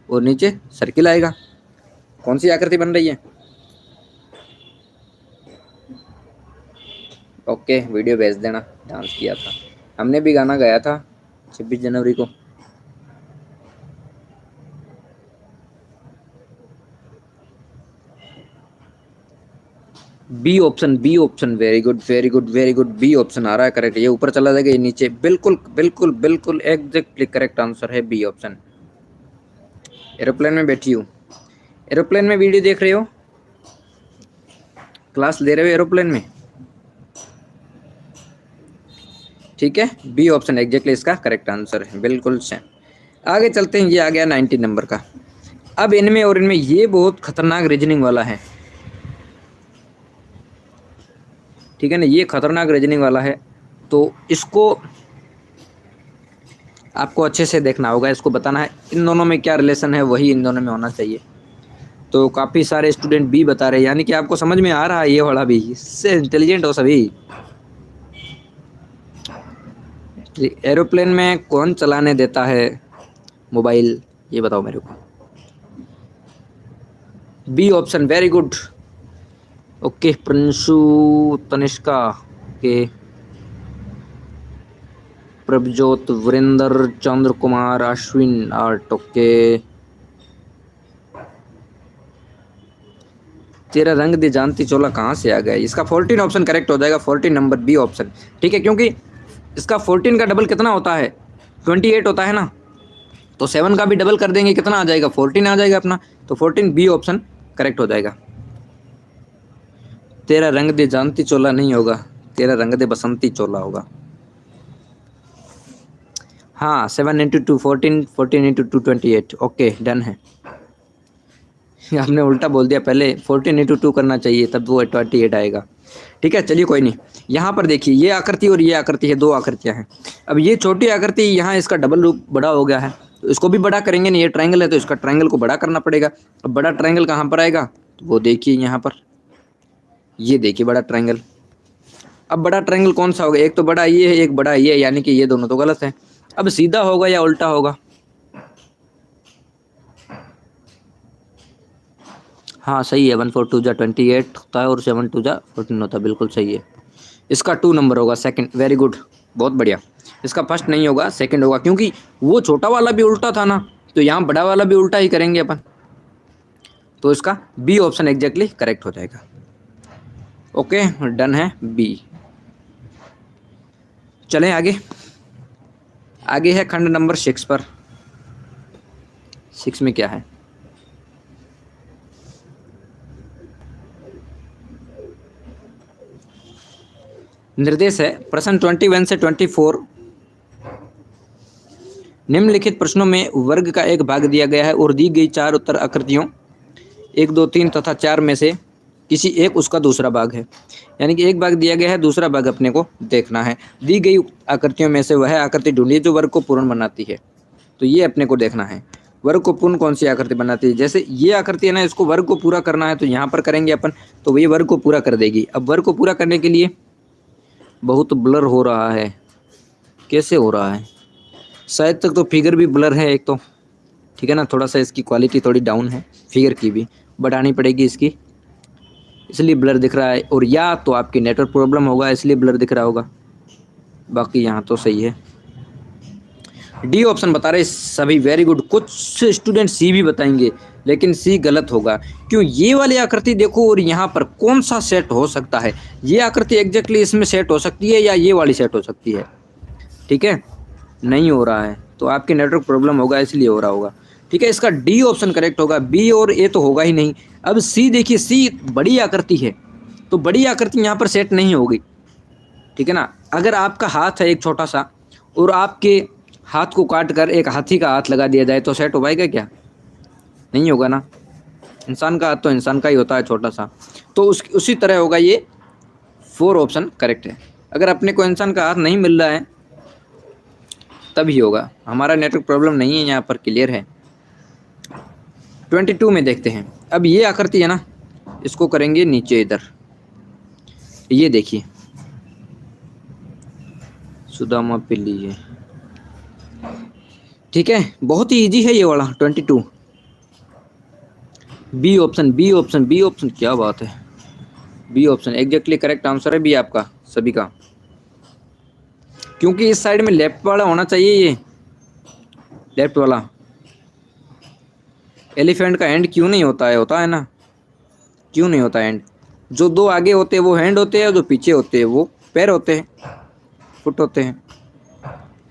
और नीचे सर्किल आएगा। कौन सी आकृति बन रही है। ओके वीडियो भेज देना, डांस किया था हमने भी, गाना गाया था 26 जनवरी को। B option, B option, very good very good very good, B option आ रहा है करेक्ट। ये ऊपर चला जाएगा, ये नीचे, बिल्कुल बिल्कुल बिल्कुल एग्जैक्टली करेक्ट आंसर है बी ऑप्शन। एरोप्लेन में बैठी हूँ, एरोप्लेन में वीडियो देख रहे हो, क्लास ले रहे हो एरोप्लेन में, ठीक है। बी ऑप्शन एग्जैक्टली इसका करेक्ट आंसर है, बिल्कुल सेम। आगे चलते हैं, ये आ गया 90 नंबर का। अब इनमें और इनमें ये बहुत खतरनाक रीजनिंग वाला है, ठीक है ना, ये खतरनाक रीजनिंग वाला है, तो इसको आपको अच्छे से देखना होगा, इसको बताना है इन दोनों में क्या रिलेशन है, वही इन दोनों में होना चाहिए। तो काफ़ी सारे स्टूडेंट बी बता रहे हैं, यानी कि आपको समझ में आ रहा है ये वाला भी, इससे इंटेलिजेंट हो सभी। एरोप्लेन में कौन चलाने देता है मोबाइल, ये बताओ मेरे को। B option, very good. Okay Prinshu, Tanishka K, Prabhjot, Virendra, Chandra Kumar, Ashwin आर्ट। ओके तेरा रंग दे जानती चोला कहाँ से आ गया, इसका 14 ऑप्शन करेक्ट हो जाएगा, 14 नंबर बी ऑप्शन, ठीक है। क्योंकि इसका 14 का डबल कितना होता है, 28 होता है ना, तो 7 का भी डबल कर देंगे, कितना आ जाएगा, 14 आ जाएगा अपना, तो 14 बी ऑप्शन करेक्ट हो जाएगा। तेरा रंग दे जानती चोला नहीं होगा, तेरा रंग दे बसंती चोला होगा। हाँ 7 इंटू 2 14, 14 इंटू 2 28। ओके डन है। आपने उल्टा बोल दिया, पहले 14 इंटू 2 करना चाहिए, तब वो 28 आएगा, ठीक है। चलिए कोई नहीं। यहाँ पर देखिए ये आकृति और ये आकृति है, दो आकृतियाँ हैं। अब ये छोटी आकृति, यहाँ इसका डबल रूप बड़ा हो गया है, तो इसको भी बड़ा करेंगे ना, ये ट्रायंगल है तो इसका ट्रायंगल को बड़ा करना पड़ेगा। अब बड़ा ट्रायंगल कहाँ पर आएगा, तो वो देखिए यहाँ पर, ये देखिए बड़ा ट्रायंगल। अब बड़ा ट्रायंगल कौन सा होगा, एक तो बड़ा ये है, एक बड़ा ये है, यानी कि ये दोनों तो गलत है। अब सीधा होगा या उल्टा होगा, हाँ सही है, 1 4 2 जा 28 होता है और 7 2 जा 14 होता है, बिल्कुल सही है। इसका 2 नंबर होगा, सेकंड। वेरी गुड, बहुत बढ़िया। इसका फर्स्ट नहीं होगा, सेकंड होगा, क्योंकि वो छोटा वाला भी उल्टा था ना, तो यहाँ बड़ा वाला भी उल्टा ही करेंगे अपन, तो इसका बी ऑप्शन एग्जैक्टली करेक्ट हो जाएगा। ओके, डन है बी। चलें आगे। आगे है खंड नंबर 6 पर। 6 में क्या है? निर्देश है प्रश्न 21 से 24। निम्नलिखित प्रश्नों में वर्ग का एक भाग दिया गया है और दी गई 4 उत्तर आकृतियों 1, 2, 3 तथा 4 में से किसी एक उसका दूसरा भाग है। यानी कि एक भाग दिया गया है, दूसरा भाग अपने को देखना है। दी गई आकृतियों में से वह आकृति ढूंढिए जो वर्ग को पूर्ण बनाती है। तो ये अपने को देखना है, वर्ग को पूर्ण कौन सी आकृति बनाती है। जैसे ये आकृति है ना, इसको वर्ग को पूरा करना है, तो यहाँ पर करेंगे अपन, तो ये वर्ग को पूरा कर देगी। अब वर्ग को पूरा करने के लिए बहुत ब्लर हो रहा है, कैसे हो रहा है? शायद तक तो फिगर भी ब्लर है एक तो, ठीक है ना, थोड़ा सा इसकी क्वालिटी थोड़ी डाउन है, फिगर की भी बढ़ानी पड़ेगी इसकी, इसलिए ब्लर दिख रहा है। और या तो आपकी नेटवर्क प्रॉब्लम होगा इसलिए ब्लर दिख रहा होगा, बाकी यहाँ तो सही है। डी ऑप्शन बता रहे सभी, वेरी गुड। कुछ स्टूडेंट सी भी बताएंगे, लेकिन सी गलत होगा। क्यों? ये वाली आकृति देखो और यहाँ पर कौन सा सेट हो सकता है? ये आकृति एग्जैक्टली इसमें सेट हो सकती है या ये वाली सेट हो सकती है? ठीक है, नहीं हो रहा है, तो आपकी नेटवर्क प्रॉब्लम होगा इसलिए हो रहा होगा। ठीक है, इसका डी ऑप्शन करेक्ट होगा, बी और ए तो होगा ही नहीं। अब सी देखिए, सी बड़ी आकृति है, तो बड़ी आकृति यहाँ पर सेट नहीं होगी, ठीक है ना। अगर आपका हाथ है एक छोटा सा और आपके हाथ को काट कर एक हाथी का हाथ लगा दिया जाए तो सेट हो पाएगा क्या? नहीं होगा ना। इंसान का हाथ तो इंसान का ही होता है छोटा सा, तो उसी तरह होगा ये। 4 ऑप्शन करेक्ट है। अगर अपने को इंसान का हाथ नहीं मिल रहा है तभी होगा। हमारा नेटवर्क प्रॉब्लम नहीं है यहाँ पर, क्लियर है। 22 में देखते हैं। अब ये आकृति है ना, इसको करेंगे नीचे इधर, ये देखिए सुदामा पिल्ली है, ठीक है, बहुत ही इजी है ये वाला 22। B option, B option, B option, क्या बात है, B option exactly correct answer है बी आपका सभी का, क्योंकि इस साइड में लेफ्ट वाला होना चाहिए, ये लेफ्ट वाला। एलिफेंट का हैंड क्यों नहीं होता है? होता है ना, क्यों नहीं होता हैंड? जो 2 आगे होते हैं वो हैंड होते हैं, जो पीछे होते हैं वो पैर होते हैं, फुट होते हैं,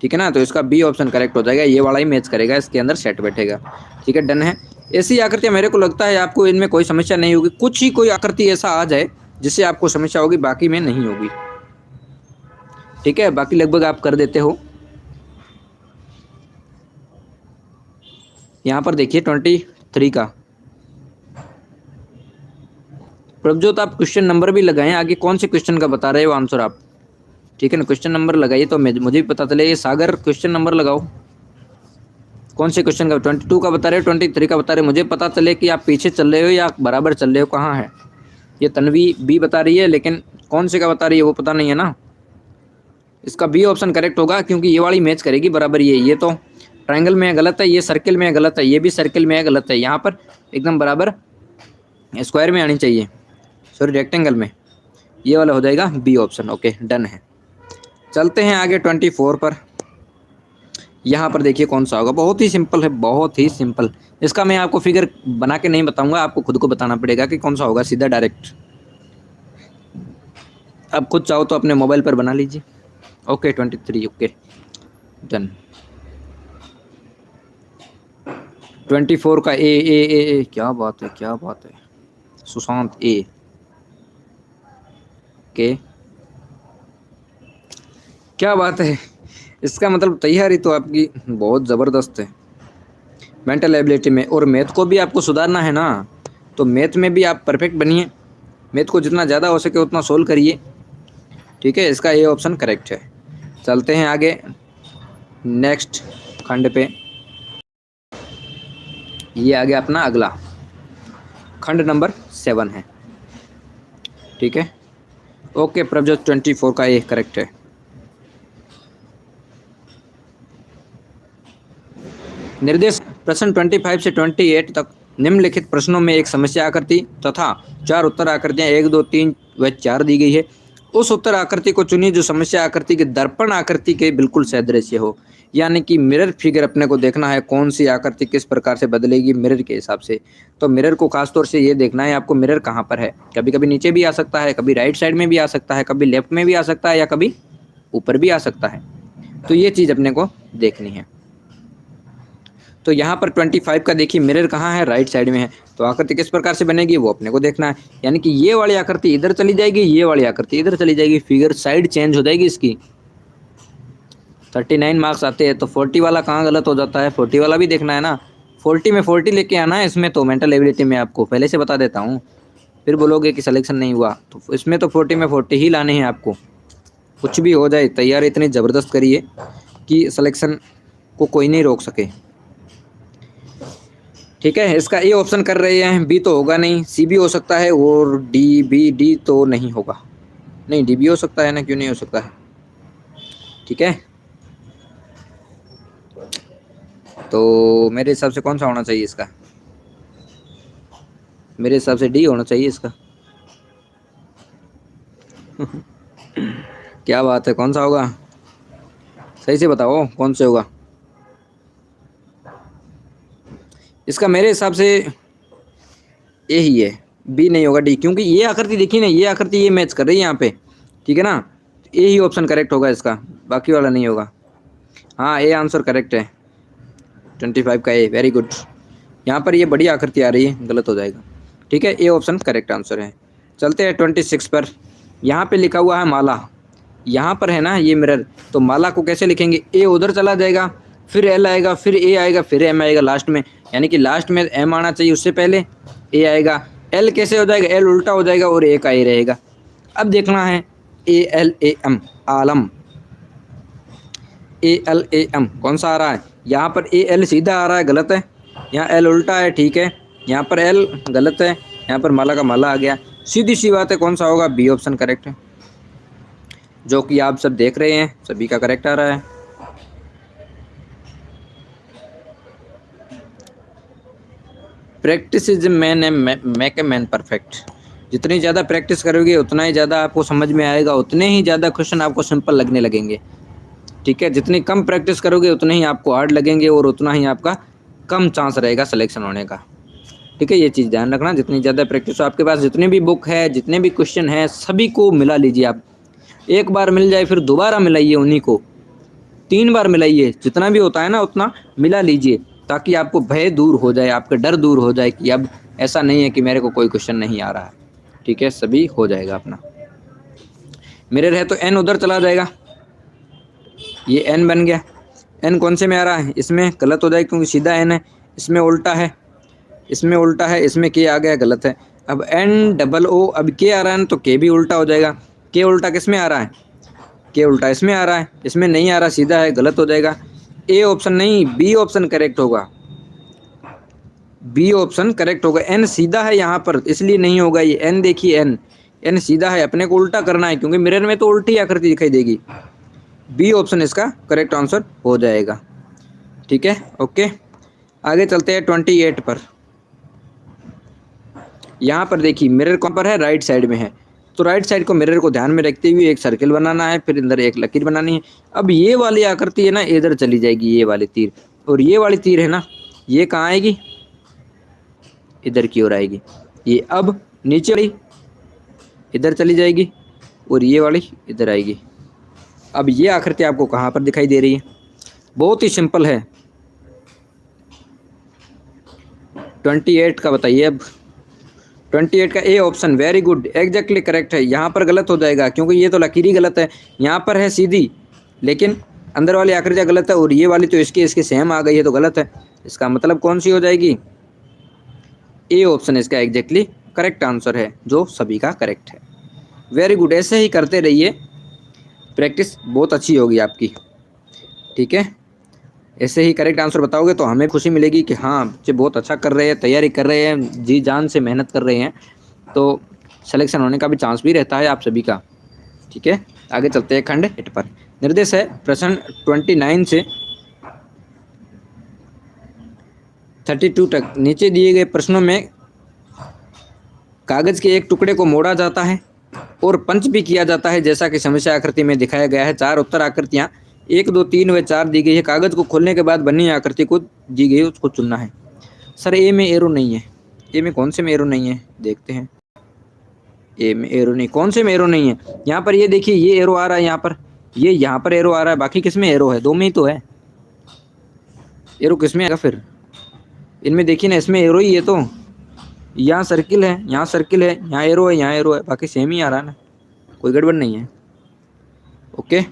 ठीक है ना। तो इसका बी ऑप्शन करेक्ट हो जाएगा, ये वाला ही मैच करेगा, इसके अंदर सेट बैठेगा। ठीक है, डन है। ऐसी आकृतियाँ मेरे को लगता है आपको इनमें कोई समस्या नहीं होगी, कुछ ही कोई आकृति ऐसा आ जाए जिससे आपको समस्या होगी, बाकी में नहीं होगी। ठीक है, बाकी लगभग आप कर देते हो। यहाँ पर देखिए 23 का प्रभजोत, आप क्वेश्चन नंबर भी लगाएं आगे, कौन से क्वेश्चन का बता रहे हो आंसर आप, ठीक है ना। क्वेश्चन नंबर लगाइए तो मुझे भी पता चले। ये सागर क्वेश्चन नंबर लगाओ, कौन से क्वेश्चन का? 22 का बता रहे हो, 23 का बता रहे हो, मुझे पता चले कि आप पीछे चल रहे हो या बराबर चल रहे हो, कहाँ है। ये तन्वी बी बता रही है, लेकिन कौन से का बता रही है वो पता नहीं है ना। इसका बी ऑप्शन करेक्ट होगा, क्योंकि ये वाली मैच करेगी बराबर। ये तो ट्रायंगल में गलत है, ये सर्किल में गलत है, ये भी सर्किल में गलत है, यहाँ पर एकदम बराबर स्क्वायर में आनी चाहिए, सॉरी रेक्टेंगल में। ये वाला हो जाएगा बी ऑप्शन। ओके, डन है। चलते हैं आगे 24 पर। यहाँ पर देखिए कौन सा होगा, बहुत ही सिंपल है, बहुत ही सिंपल। इसका मैं आपको फिगर बना के नहीं बताऊंगा, आपको खुद को बताना पड़ेगा कि कौन सा होगा, सीधा डायरेक्ट। आप खुद चाहो तो अपने मोबाइल पर बना लीजिए। Okay 23, okay done. 24 का ए, क्या बात है, क्या बात है, सुशांत ए के, क्या बात है। इसका मतलब तैयारी तो आपकी बहुत ज़बरदस्त है मेंटल एबिलिटी में, और मैथ को भी आपको सुधारना है ना, तो मैथ में भी आप परफेक्ट बनिए, मैथ को जितना ज़्यादा हो सके उतना सोल्व करिए। ठीक है, इसका ये ऑप्शन करेक्ट है। चलते हैं आगे नेक्स्ट खंड पे। ये आ गया अपना अगला खंड नंबर 7 है। ठीक है, ओके प्रभजोत 24 का ये करेक्ट है। निर्देश प्रश्न 25 से 28 तक निम्नलिखित प्रश्नों में एक समस्या आकृति तथा 4 उत्तर आकृतियाँ 1, 2, 3 व 4 दी गई है उस उत्तर आकृति को चुनिए जो समस्या आकृति के दर्पण आकृति के बिल्कुल सदृश्य हो। यानी कि मिरर फिगर अपने को देखना है, कौन सी आकृति किस प्रकार से बदलेगी मिरर के हिसाब से। तो मिरर को खासतौर से ये देखना है आपको मिरर कहाँ पर है। कभी कभी नीचे भी आ सकता है, कभी राइट साइड में भी आ सकता है, कभी लेफ्ट में भी आ सकता है, या कभी ऊपर भी आ सकता है। तो ये चीज़ अपने को देखनी है। तो यहाँ पर 25 का देखिए मिरर कहाँ है, राइट साइड में है। तो आकृति किस प्रकार से बनेगी वो अपने को देखना है। यानी कि ये वाली आकृति इधर चली जाएगी, ये वाली आकृति इधर चली जाएगी, फिगर साइड चेंज हो जाएगी इसकी। 39 मार्क्स आते हैं तो 40 वाला कहाँ गलत हो जाता है, 40 वाला भी देखना है ना। 40 में 40 लेके आना है इसमें, तो मेंटल एबिलिटी में आपको पहले से बता देता हूँ, फिर बोलोगे कि सिलेक्शन नहीं हुआ। तो इसमें तो 40 में 40 ही लाने हैं आपको। कुछ भी हो जाए तैयारी इतनी ज़बरदस्त करिए कि सिलेक्शन को कोई नहीं रोक सके। ठीक है, इसका ए ऑप्शन कर रहे हैं, बी तो होगा नहीं, सी भी हो सकता है, और डी बी डी तो नहीं होगा। नहीं, डी भी हो सकता है ना, क्यों नहीं हो सकता है। ठीक है, तो मेरे हिसाब से कौन सा होना चाहिए इसका, मेरे हिसाब से डी होना चाहिए इसका। क्या बात है, कौन सा होगा, सही से बताओ कौन से होगा इसका। मेरे हिसाब से ए ही है, बी नहीं होगा, डी। क्योंकि ये आकृति देखिए ना, ये आकृति ये मैच कर रही है यहाँ पे। ठीक है ना, ए ही ऑप्शन करेक्ट होगा इसका, बाकी वाला नहीं होगा। हाँ, ए आंसर करेक्ट है, 25 का ए, वेरी गुड। यहाँ पर ये बड़ी आकृति आ रही है, गलत हो जाएगा। ठीक है, ए ऑप्शन करेक्ट आंसर है। चलते हैं 26 पर। यहाँ पे लिखा हुआ है माला, यहाँ पर है ना ये मिरर, तो माला को कैसे लिखेंगे, ए उधर चला जाएगा, फिर एल आएगा, फिर ए आएगा, फिर एम आएगा लास्ट में। यानी कि लास्ट में एम आना चाहिए, उससे पहले ए आएगा। एल कैसे हो जाएगा, एल उल्टा हो जाएगा और ए का ए रहेगा। अब देखना है A L A M, Alam. A L A M कौन सा आ रहा है, यहाँ पर ए एल सीधा आ रहा है, गलत है। यहाँ एल उल्टा है, ठीक है। यहाँ पर एल गलत है, यहाँ पर माला का माला आ गया। सीधी सी बात है, कौन सा होगा, बी ऑप्शन करेक्ट है। जो कि आप सब देख रहे हैं, सभी का करेक्ट आ रहा है। Practice is man make a man perfect. जितनी ज़्यादा प्रैक्टिस करोगे उतना ही ज़्यादा आपको समझ में आएगा, उतने ही ज़्यादा क्वेश्चन आपको सिंपल लगने लगेंगे। ठीक है, जितनी कम प्रैक्टिस करोगे उतने ही आपको हार्ड लगेंगे, और उतना ही आपका कम चांस रहेगा सिलेक्शन होने का। ठीक है, ये चीज़ ध्यान रखना। जितनी ज़्यादा प्रैक्टिस हो, आपके पास जितनी भी बुक है, जितने भी क्वेश्चन हैं, सभी को मिला लीजिए आप। एक बार मिल जाए फिर दोबारा मिलाइए, उन्हीं को 3 बार मिलाइए, जितना भी होता है ना उतना मिला लीजिए, ताकि आपको भय दूर हो जाए, आपका डर दूर हो जाए कि अब ऐसा नहीं है कि मेरे को कोई क्वेश्चन नहीं आ रहा है। ठीक है, सभी हो जाएगा अपना। मिरर है तो एन उधर चला जाएगा, ये एन बन गया। एन कौन से में आ रहा है, इसमें गलत हो जाएगा क्योंकि सीधा एन है। इसमें उल्टा है, इसमें उल्टा है, इसमें के आ गया, गलत है। अब एन डबल ओ, अब के आ रहा है तो के भी उल्टा हो जाएगा। के उल्टा किस में आ रहा है, के उल्टा इसमें आ रहा है, इसमें नहीं आ रहा, सीधा है, गलत हो जाएगा। ए ऑप्शन नहीं, बी ऑप्शन करेक्ट होगा, बी ऑप्शन करेक्ट होगा। एन सीधा है यहाँ पर, इसलिए नहीं होगा ये। एन देखिए, एन एन सीधा है, अपने को उल्टा करना है, क्योंकि मिरर में तो उल्टी आकृति दिखाई देगी। बी ऑप्शन इसका करेक्ट आंसर हो जाएगा। ठीक है, ओके। आगे चलते हैं 28 पर। यहाँ पर देखिए मिरर कौन पर है, राइट साइड में है। तो राइट साइड को, मिरर को ध्यान में रखते हुए एक सर्किल बनाना है, फिर अंदर एक लकीर बनानी है। अब ये वाली आकृति है ना, इधर चली जाएगी ये वाली तीर, और ये वाली तीर है ना, ये कहाँ आएगी, इधर की ओर आएगी। ये अब नीचे वाली इधर चली जाएगी, और ये वाली इधर आएगी। अब ये आकृति आपको कहाँ पर दिखाई दे रही है, बहुत ही सिंपल है। 28 का बताइए अब। 28 का A option, very good, exactly correct है। यहाँ पर गलत हो जाएगा क्योंकि ये तो लकीर ही गलत है, यहाँ पर है सीधी, लेकिन अंदर वाली आकृतियाँ गलत है, और ये वाली तो इसके सेम आ गई है, तो गलत है। इसका मतलब कौन सी हो जाएगी, ए ऑप्शन इसका एग्जैक्टली करेक्ट आंसर है, जो सभी का करेक्ट है। वेरी गुड, ऐसे ही करते रहिए, प्रैक्टिस बहुत अच्छी होगी आपकी। ठीक है, ऐसे ही करेक्ट आंसर बताओगे तो हमें खुशी मिलेगी कि हाँ बच्चे बहुत अच्छा कर रहे हैं, तैयारी कर रहे हैं, जी जान से मेहनत कर रहे हैं, तो सिलेक्शन होने का भी चांस भी रहता है आप सभी का। ठीक है, आगे चलते हैं खंड 8 पर। निर्देश है प्रश्न 29 से 32 तक। नीचे दिए गए प्रश्नों में कागज के एक टुकड़े को मोड़ा जाता है, और पंच भी किया जाता है जैसा कि समस्या आकृति में दिखाया गया है। 4 उत्तर आकृतियां 1, 2, 3 व 4 दी गई है। कागज को खोलने के बाद बनी आकृति को दी गई उसको चुनना है। सर ए में एरो नहीं है, ए में कौन से में एरो नहीं है, देखते हैं। ए में एरो नहीं, कौन से में एरो नहीं है? यहाँ पर ये देखिए, ये एरो आ रहा है यहाँ पर, ये यहाँ पर एरो आ रहा है, बाकी किस में एरो है? 2 में ही तो है। एरो किस में आएगा फिर? इनमें देखिए ना, इसमें एरो ही है तो। यहाँ सर्किल है, यहाँ सर्किल है, यहाँ एरो है, यहाँ एरो है, बाकी सेम ही आ रहा है ना, कोई गड़बड़ नहीं है। ओके,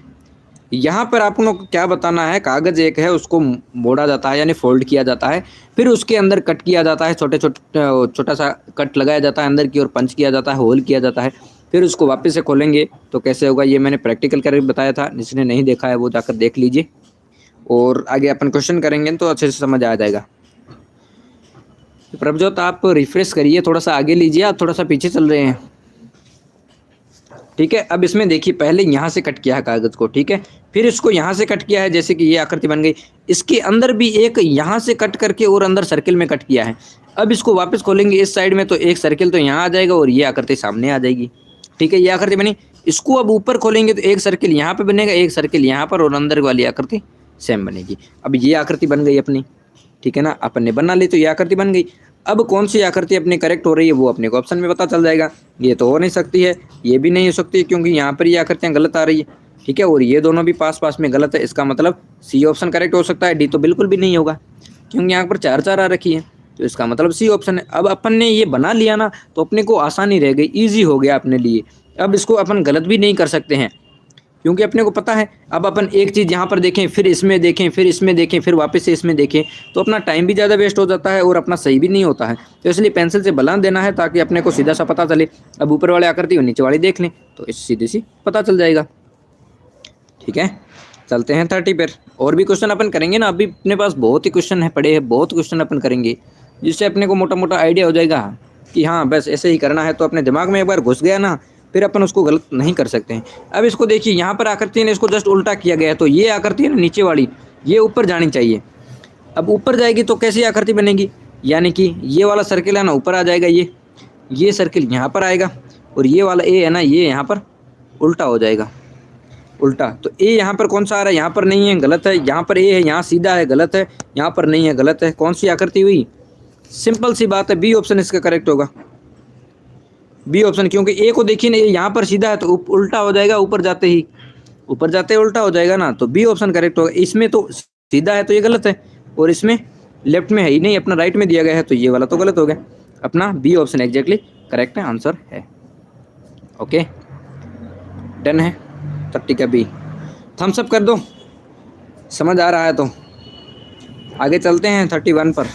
यहाँ पर आप लोग को क्या बताना है, कागज एक है उसको मोड़ा जाता है यानी फोल्ड किया जाता है, फिर उसके अंदर कट किया जाता है, छोटा सा कट लगाया जाता है अंदर की ओर, पंच किया जाता है, होल किया जाता है, फिर उसको वापस से खोलेंगे तो कैसे होगा, ये मैंने प्रैक्टिकल करके बताया था। जिसने नहीं देखा है वो जाकर देख लीजिए, और आगे अपन क्वेश्चन करेंगे तो अच्छे से समझ आ जाएगा। प्रभजोत आप रिफ्रेश करिए, थोड़ा सा आगे लीजिए, आप थोड़ा सा पीछे चल रहे हैं। ठीक है, अब इसमें देखिए, पहले यहाँ से कट किया है कागज को, ठीक है, फिर इसको यहाँ से कट किया है, जैसे कि ये आकृति बन गई। इसके अंदर भी एक यहाँ से कट करके और अंदर सर्किल में कट किया है। अब इसको वापस खोलेंगे इस साइड में तो एक सर्किल तो यहाँ आ जाएगा और ये आकृति सामने आ जाएगी। ठीक है, ये आकृति बनी। इसको अब ऊपर खोलेंगे तो एक सर्किल यहाँ पे बनेगा, एक सर्किल यहाँ पर, और अंदर वाली आकृति सेम बनेगी। अब ये आकृति बन गई अपनी, ठीक है ना, अपन ने बना ली तो ये आकृति बन गई। अब कौन सी आकृति अपनी करेक्ट हो रही है वो अपने को ऑप्शन में पता चल जाएगा। ये तो हो नहीं सकती है, ये भी नहीं हो सकती क्योंकि यहाँ पर ये आकृतियाँ गलत आ रही है। ठीक है, और ये दोनों भी पास पास में गलत है, इसका मतलब सी ऑप्शन करेक्ट हो सकता है, डी तो बिल्कुल भी नहीं होगा क्योंकि यहाँ पर 4 आ रखी है, तो इसका मतलब सी ऑप्शन है। अब अपन ने ये बना लिया ना तो अपने को आसानी रह गई, ईजी हो गया अपने लिए। अब इसको अपन गलत भी नहीं कर सकते हैं क्योंकि अपने को पता है। अब अपन एक चीज़ यहाँ पर देखें, फिर इसमें देखें, फिर इसमें देखें, फिर वापस से इसमें देखें, तो अपना टाइम भी ज़्यादा वेस्ट हो जाता है और अपना सही भी नहीं होता है। तो इसलिए पेंसिल से बना देना है ताकि अपने को सीधा सा पता चले। अब ऊपर वाले आकृति और नीचे वाली देख लें तो इस सीधी सी पता चल जाएगा। ठीक है, चलते हैं 30 पर। और भी क्वेश्चन अपन करेंगे ना, अभी अपने पास बहुत ही क्वेश्चन है पड़े हैं, बहुत क्वेश्चन अपन करेंगे जिससे अपने को मोटा मोटा आइडिया हो जाएगा कि हाँ बस ऐसे ही करना है। तो अपने दिमाग में एक बार घुस गया ना, फिर अपन उसको गलत नहीं कर सकते हैं। अब इसको देखिए, यहाँ पर आकृति ने इसको जस्ट उल्टा किया गया है, तो ये आकृति है ना नीचे वाली, ये ऊपर जानी चाहिए। अब ऊपर जाएगी तो कैसी आकृति बनेगी, यानी कि ये वाला सर्किल है ना ऊपर आ जाएगा, ये सर्किल यहाँ पर आएगा, और ये वाला ए है ना ये यहाँ पर उल्टा हो जाएगा, उल्टा। तो ए यहाँ पर कौन सा आ रहा है, यहाँ पर नहीं है, गलत है। यहाँ पर ए है, यहाँ सीधा है, गलत है। यहाँ पर नहीं है, गलत है। कौन सी आकृति हुई, सिंपल सी बात है, बी ऑप्शन इसका करेक्ट होगा, बी ऑप्शन। क्योंकि ए को देखिए ना, ये यहाँ पर सीधा है तो उल्टा हो जाएगा, ऊपर जाते ही उल्टा हो जाएगा ना, तो बी ऑप्शन करेक्ट होगा। इसमें तो सीधा है तो ये गलत है, और इसमें लेफ्ट में है ही नहीं, अपना राइट में दिया गया है, तो ये वाला तो गलत हो गया। अपना B option exactly correct answer है। ओके, डन है। 30 का बी, थम्स अप कर दो, समझ आ रहा है तो। आगे चलते हैं 31 पर।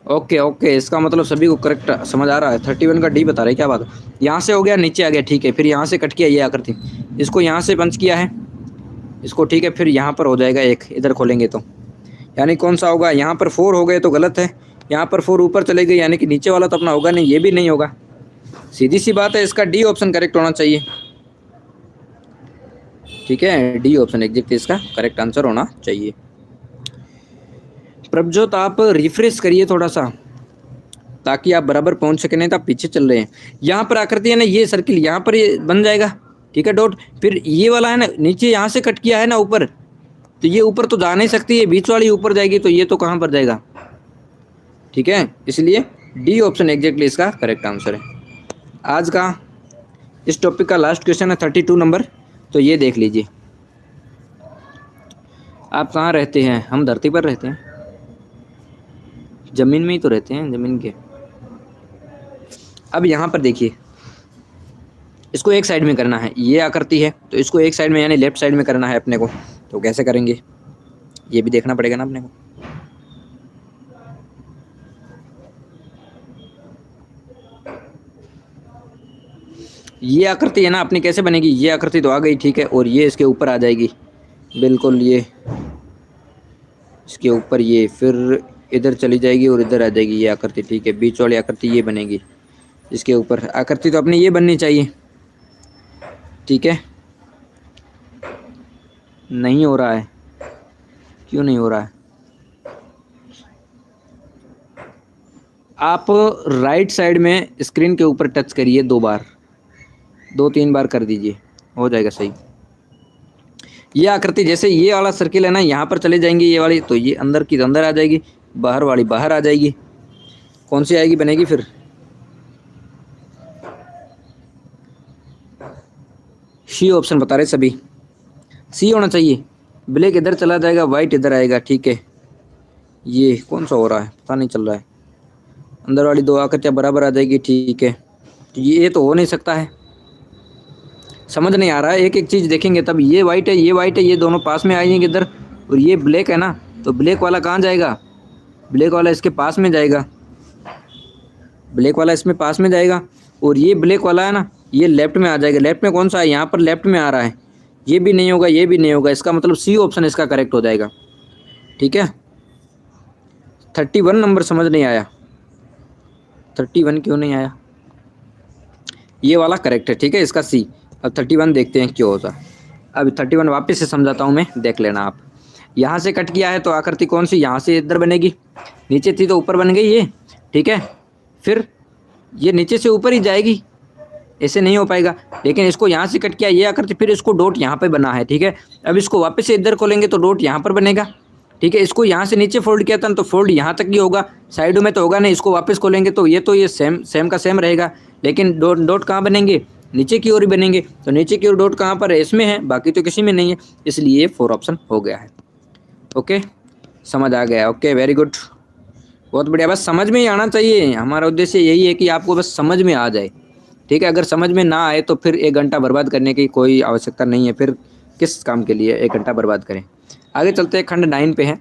ओके ओके, इसका मतलब सभी को करेक्ट समझ आ रहा है। 31 का डी बता रहे, क्या बात है। यहाँ से हो गया, नीचे आ गया, ठीक है। फिर यहाँ से कट किया ये आकृति, इसको यहाँ से पंच किया है इसको, ठीक है। फिर यहाँ पर हो जाएगा एक, इधर खोलेंगे तो यानी कौन सा होगा, यहाँ पर 4 हो गए तो गलत है, यहाँ पर 4 ऊपर चले गए यानी कि नीचे वाला तो अपना होगा नहीं, ये भी नहीं होगा। सीधी सी बात है, इसका डी ऑप्शन करेक्ट होना चाहिए। ठीक है, डी ऑप्शन एग्जैक्ट इसका करेक्ट आंसर होना चाहिए। प्रभजोत आप रिफ्रेश करिए थोड़ा सा ताकि आप बराबर पहुंच सके, नहीं तो आप पीछे चल रहे हैं। यहाँ पर आकृति है ना, ये सर्किल यहाँ पर ये बन जाएगा, ठीक है, डॉट। फिर ये वाला है ना नीचे, यहाँ से कट किया है ना ऊपर, तो ये ऊपर तो जा नहीं सकती है, बीच वाली ऊपर जाएगी, तो ये तो कहाँ पर जाएगा, ठीक है। इसलिए डी ऑप्शन एग्जैक्टली इसका करेक्ट आंसर है। आज का इस टॉपिक का लास्ट क्वेश्चन है 32 नंबर, तो ये देख लीजिए। आप कहाँ रहते हैं, हम धरती पर रहते हैं, जमीन में ही तो रहते हैं, जमीन के। अब यहाँ पर देखिए, इसको एक साइड में करना है, ये आकृति है तो इसको एक साइड में यानी लेफ्ट साइड में करना है अपने को, तो कैसे करेंगे ये भी देखना पड़ेगा ना अपने को। ये आकृति है ना अपनी कैसे बनेगी, ये आकृति तो आ गई, ठीक है, और ये इसके ऊपर आ जाएगी, बिल्कुल ये इसके ऊपर, ये फिर इधर चली जाएगी और इधर आ जाएगी ये आकृति, ठीक है। बीच वाली आकृति ये बनेगी, इसके ऊपर आकृति तो अपनी ये बननी चाहिए, ठीक है। नहीं हो रहा है, क्यों नहीं हो रहा है? आप राइट साइड में स्क्रीन के ऊपर टच करिए 2 बार, 2-3 बार कर दीजिए, हो जाएगा सही। ये आकृति जैसे ये वाला सर्किल है ना, यहाँ पर चले जाएंगे ये वाली, तो ये अंदर की अंदर आ जाएगी, बाहर वाली बाहर आ जाएगी। कौन सी आएगी बनेगी फिर? सी ऑप्शन बता रहे सभी, सी होना चाहिए। ब्लैक इधर चला जाएगा, वाइट इधर आएगा, ठीक है। ये कौन सा हो रहा है पता नहीं चल रहा है। अंदर वाली 2 आकृतियाँ बराबर आ जाएगी, ठीक है। तो ये तो हो नहीं सकता है, समझ नहीं आ रहा है। एक एक चीज़ देखेंगे तब। ये वाइट है, ये वाइट है, ये दोनों पास में आएंगे इधर, और ये ब्लैक है ना, तो ब्लैक वाला कहाँ जाएगा? ब्लैक वाला इसके पास में जाएगा, ब्लैक वाला इसमें पास में जाएगा, और ये ब्लैक वाला है ना, ये लेफ्ट में आ जाएगा। लेफ्ट में कौन सा है? यहाँ पर लेफ्ट में आ रहा है। ये भी नहीं होगा, ये भी नहीं होगा, इसका मतलब सी ऑप्शन इसका करेक्ट हो जाएगा, ठीक है। 31 नंबर समझ नहीं आया, 31 क्यों नहीं आया? ये वाला करेक्ट है, ठीक है, इसका सी। अब 31 देखते हैं क्यों होता। अब 31 वापस से समझाता हूँ मैं, देख लेना आप। यहाँ से कट किया है तो आकृति कौन सी? यहाँ से इधर बनेगी, नीचे थी तो ऊपर बन गई ये, ठीक है। फिर ये नीचे से ऊपर ही जाएगी, ऐसे नहीं हो पाएगा। लेकिन इसको यहाँ से कट किया ये आकृति, फिर इसको डॉट यहाँ पे बना है, ठीक है। अब इसको वापस से इधर खोलेंगे तो डॉट यहाँ पर बनेगा, ठीक है। इसको यहाँ से नीचे फोल्ड किया था तो फोल्ड यहाँ तक ही होगा, साइडों में तो होगा नहीं। इसको वापस खोलेंगे तो ये सेम का सेम रहेगा, लेकिन डॉट कहाँ बनेंगे? नीचे की ओर ही बनेंगे। तो नीचे की ओर डॉट कहाँ पर है? इसमें है, बाकी तो किसी में नहीं है, इसलिए ये 4 ऑप्शन हो गया है। ओके, समझ आ गया? ओके, वेरी गुड, बहुत बढ़िया। बस समझ में ही आना चाहिए, हमारा उद्देश्य यही है कि आपको बस समझ में आ जाए, ठीक है। अगर समझ में ना आए तो फिर 1 घंटा बर्बाद करने की कोई आवश्यकता नहीं है, फिर किस काम के लिए 1 घंटा बर्बाद करें। आगे चलते हैं, खंड 9 पे है।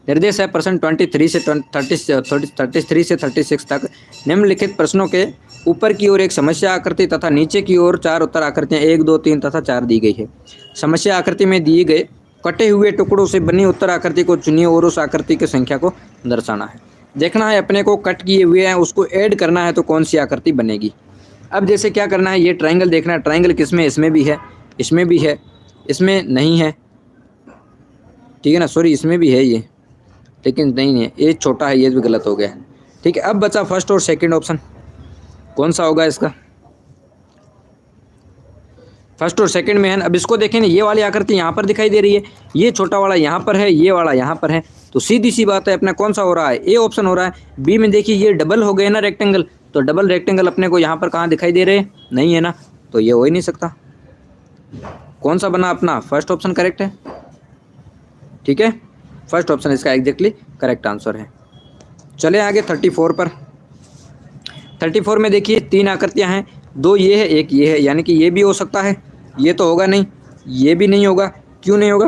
निर्देश है प्रश्न 23 से 33 से 36 तक निम्नलिखित प्रश्नों के ऊपर की ओर एक समस्या आकृति तथा नीचे की ओर 4 उत्तर आकृतियां 1, 2, 3 तथा 4 दी गई है। समस्या आकृति में दिए गए कटे हुए टुकड़ों से बनी उत्तर आकृति को चुनिए और उस आकृति की संख्या को दर्शाना है। देखना है अपने को कट किए हुए हैं, उसको ऐड करना है तो कौन सी आकृति बनेगी। अब जैसे क्या करना है, ये ट्रायंगल देखना है। ट्रायंगल किसमें? इसमें भी है, इसमें भी है, इसमें नहीं है, ठीक है ना। सॉरी, इसमें भी है ये, लेकिन नहीं है, ये छोटा है, ये भी गलत हो गया, ठीक है। अब बचा फर्स्ट और सेकंड ऑप्शन, कौन सा होगा इसका? फर्स्ट और सेकंड में है। अब इसको देखें, ये वाली आकृति यहाँ पर दिखाई दे रही है, ये छोटा वाला यहाँ पर है, ये वाला यहाँ पर है, तो सीधी सी बात है अपना कौन सा हो रहा है? ए ऑप्शन हो रहा है। बी में देखिए ये डबल हो गए ना रेक्टेंगल, तो डबल रेक्टेंगल अपने को यहाँ पर कहाँ दिखाई दे रहे हैं? नहीं है ना, तो ये हो ही नहीं सकता। कौन सा बना अपना? फर्स्ट ऑप्शन करेक्ट है, ठीक है। फर्स्ट ऑप्शन इसका एग्जैक्टली करेक्ट आंसर है। चले आगे 34 पर। 34 में देखिए 3 आकृतियां हैं, 2 ये है, 1 ये है, यानी कि ये भी हो सकता है, ये तो होगा नहीं, ये भी नहीं होगा। क्यों नहीं होगा?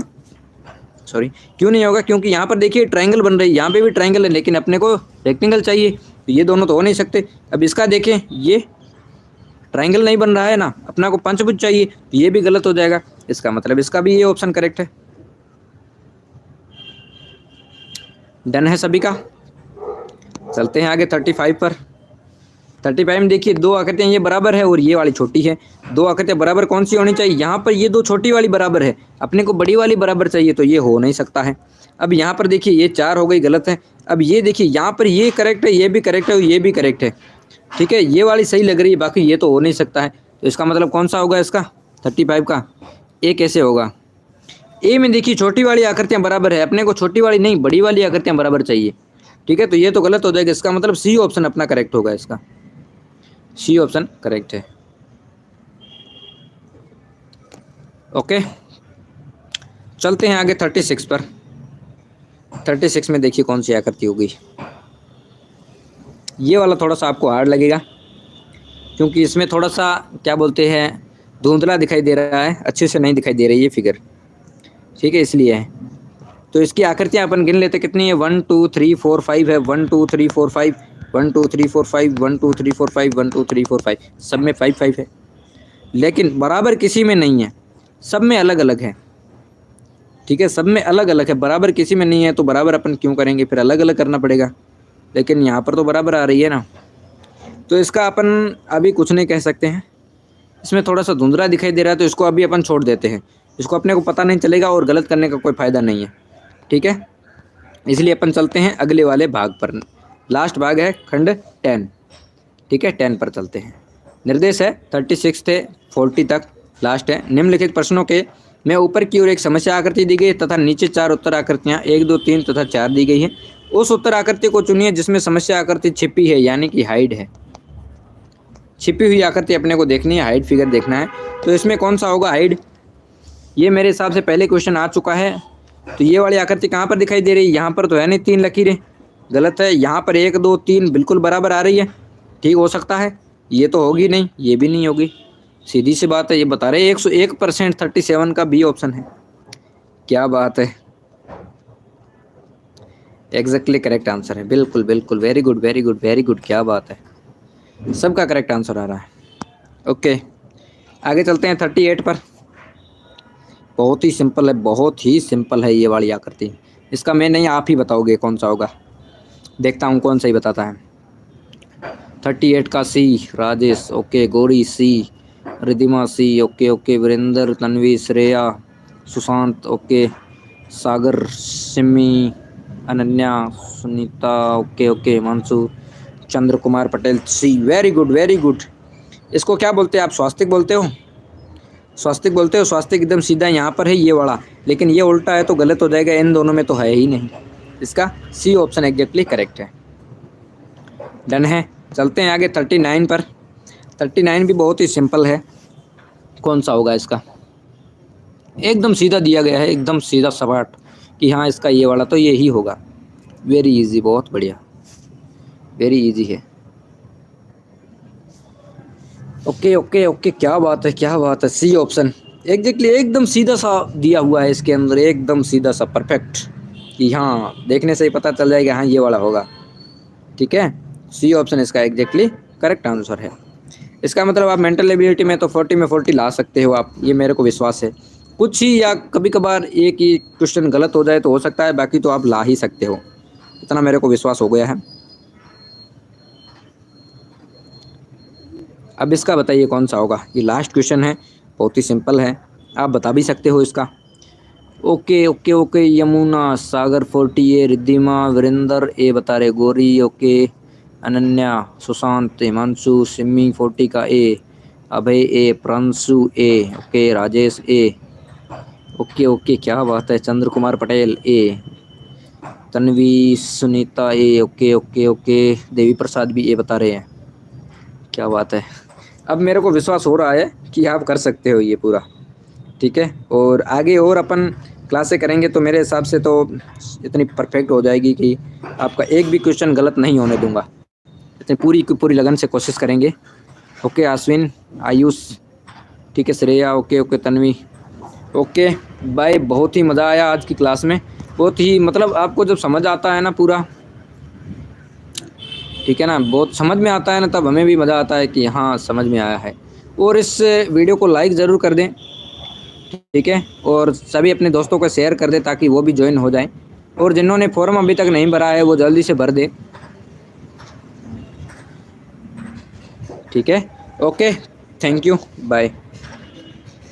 सॉरी, क्यों नहीं होगा? क्योंकि यहाँ पर देखिए ट्रायंगल बन रही है, यहाँ पे भी ट्रायंगल है, लेकिन अपने को रेक्टेंगल चाहिए, तो ये दोनों तो हो नहीं सकते। अब इसका देखें, ये ट्रायंगल नहीं बन रहा है ना, अपना को पंचभुज चाहिए, तो ये भी गलत हो जाएगा। इसका मतलब इसका भी ये ऑप्शन करेक्ट है। डन है सभी का। चलते हैं आगे 35 पर। 35 में देखिए 2 आकृतियाँ ये बराबर है और ये वाली छोटी है। 2 आकृतियाँ बराबर कौन सी होनी चाहिए? यहाँ पर ये 2 छोटी वाली बराबर है, अपने को बड़ी वाली बराबर चाहिए, तो ये हो नहीं सकता है। अब यहाँ पर देखिए ये 4 हो गई, गलत है। अब ये देखिए यहाँ पर ये करेक्ट है, ये भी करेक्ट है और ये भी करेक्ट है, ठीक है। ये वाली सही लग रही है, बाकी ये तो हो नहीं सकता है। तो इसका मतलब कौन सा होगा इसका 35 का? ए कैसे होगा? ए में देखिए छोटी वाली आकृतियाँ बराबर है, अपने को छोटी वाली नहीं बड़ी वाली आकृतियाँ बराबर चाहिए, ठीक है। तो ये तो गलत हो जाएगा, इसका मतलब सी ऑप्शन अपना करेक्ट होगा, इसका सी ऑप्शन करेक्ट है। ओके, चलते हैं आगे 36 पर। 36 में देखिए कौन सी आकृति होगी। ये वाला थोड़ा सा आपको हार्ड लगेगा, क्योंकि इसमें थोड़ा सा क्या बोलते हैं, धुंधला दिखाई दे रहा है, अच्छे से नहीं दिखाई दे रही है फिगर, ठीक है, इसलिए है। तो इसकी आकृतियाँ अपन गिन लेते कितनी है, 1 2 3 4 5 है, 1 2 3 4 5, 1 2 3 4 5, 1 2 3 4 5, 1 2 3 4 5, सब में 5 5 है, लेकिन बराबर किसी में नहीं है, सब में अलग अलग है, ठीक है, सब में अलग अलग है, बराबर किसी में नहीं है। तो बराबर अपन क्यों करेंगे, फिर अलग अलग करना पड़ेगा, लेकिन यहाँ पर तो बराबर आ रही है ना। तो इसका अपन अभी कुछ नहीं कह सकते हैं, इसमें थोड़ा सा धुंधला दिखाई दे रहा है, तो इसको अभी अपन छोड़ देते हैं, इसको अपने को पता नहीं चलेगा और गलत करने का कोई फ़ायदा नहीं है, ठीक है। इसलिए अपन चलते हैं अगले वाले भाग पर। लास्ट भाग है खंड 10, ठीक है, 10 पर चलते हैं। निर्देश है 36 से 40 तक लास्ट है। निम्नलिखित प्रश्नों के में ऊपर की ओर एक समस्या आकृति दी गई है तथा नीचे 4 उत्तर आकृतियाँ 1, 2, 3 तथा 4 दी गई है। उस उत्तर आकृति को चुनिए जिसमें समस्या आकृति छिपी है, यानी कि हाइड है। छिपी हुई आकृति अपने को देखनी है, हाइड फिगर देखना है। तो इसमें कौन सा होगा हाइड? ये मेरे हिसाब से पहले क्वेश्चन आ चुका है। तो ये वाली आकृति कहाँ पर दिखाई दे रही है? यहाँ पर तो है नहीं 3 लकीरें, गलत है। यहाँ पर 1, 2, 3 बिल्कुल बराबर आ रही है, ठीक हो सकता है। ये तो होगी नहीं, ये भी नहीं होगी, सीधी सी बात है। ये बता रहे 101% 37 का बी ऑप्शन है। क्या बात है, एग्जैक्टली करेक्ट आंसर है। बिल्कुल बिल्कुल, very good very good very good, क्या बात है, सबका करेक्ट आंसर आ रहा है। ओके, आगे चलते हैं 38 पर। बहुत ही सिंपल है, बहुत ही सिंपल है ये वाली आकृति। इसका मैं नहीं, आप ही बताओगे कौन सा होगा। देखता हूँ कौन सही बताता है। 38 का C Rajesh, okay. Gauri C, Riddhima C, okay okay. Virendra, Tanvi, Shreya, Sushant, okay. Sagar, Simi, Ananya, Sunita, okay okay. Himanshu, Chandra Kumar Patel C, very good very good. इसको क्या बोलते हैं आप? स्वास्तिक बोलते हो? स्वास्तिक बोलते हो? स्वास्तिक एकदम सीधा यहाँ पर है ये वाला, लेकिन ये उल्टा है तो गलत हो जाएगा। इन दोनों में तो है ही नहीं। इसका सी ऑप्शन एग्जैक्टली करेक्ट है। डन है। चलते हैं आगे 39 पर। 39 भी बहुत ही सिंपल है। कौन सा होगा इसका? एकदम सीधा दिया गया है, एकदम सीधा सपाट कि हाँ इसका ये वाला तो ये ही होगा। वेरी इजी, बहुत बढ़िया, वेरी इजी है। ओके ओके ओके, क्या बात है क्या बात है। सी ऑप्शन एग्जैक्टली एकदम सीधा सा दिया हुआ है इसके अंदर, एकदम सीधा सा परफेक्ट कि हाँ देखने से ही पता चल जाएगा हाँ ये वाला होगा, ठीक है। सी ऑप्शन इसका एग्जैक्टली करेक्ट आंसर है। इसका मतलब आप मेंटल एबिलिटी में तो 40 में 40 ला सकते हो आप, ये मेरे को विश्वास है। कुछ ही या कभी कभार एक ही क्वेश्चन गलत हो जाए तो हो सकता है, बाकी तो आप ला ही सकते हो, इतना मेरे को विश्वास हो गया है। अब इसका बताइए कौन सा होगा। ये लास्ट क्वेश्चन है, बहुत ही सिंपल है, आप बता भी सकते हो इसका। Okay okay okay. Yamuna, Sagar 40 A, Riddhima, Virendra A बता रहे, गौरी ओके, अनन्या, सुशांत, हिमांशु, सिमी 40 का A, Abhay A, Pranshu A, okay, Rajesh A, okay okay, क्या बात है। Chandra Kumar Patel A, Tanvi, Sunita A, okay okay okay. Devi Prasad भी ए बता रहे हैं, क्या बात है। अब मेरे को विश्वास हो रहा है कि आप कर सकते हो ये पूरा, ठीक है। और आगे और अपन क्लासें करेंगे तो मेरे हिसाब से तो इतनी परफेक्ट हो जाएगी कि आपका एक भी क्वेश्चन गलत नहीं होने दूंगा। इतनी पूरी की पूरी लगन से कोशिश करेंगे। ओके अश्विन, आयुष, ठीक है, Shreya, okay okay, Tanvi, okay bye. बहुत ही मज़ा आया आज की क्लास में, बहुत ही मतलब आपको जब समझ आता है ना पूरा, ठीक है ना, बहुत समझ में आता है ना, तब हमें भी मज़ा आता है कि हाँ समझ में आया है। और इस वीडियो को लाइक ज़रूर कर दें, ठीक है, और सभी अपने दोस्तों को शेयर कर दें ताकि वो भी ज्वाइन हो जाएं। और जिन्होंने फॉर्म अभी तक नहीं भरा है वो जल्दी से भर दें, ठीक है। Okay, thank you, bye.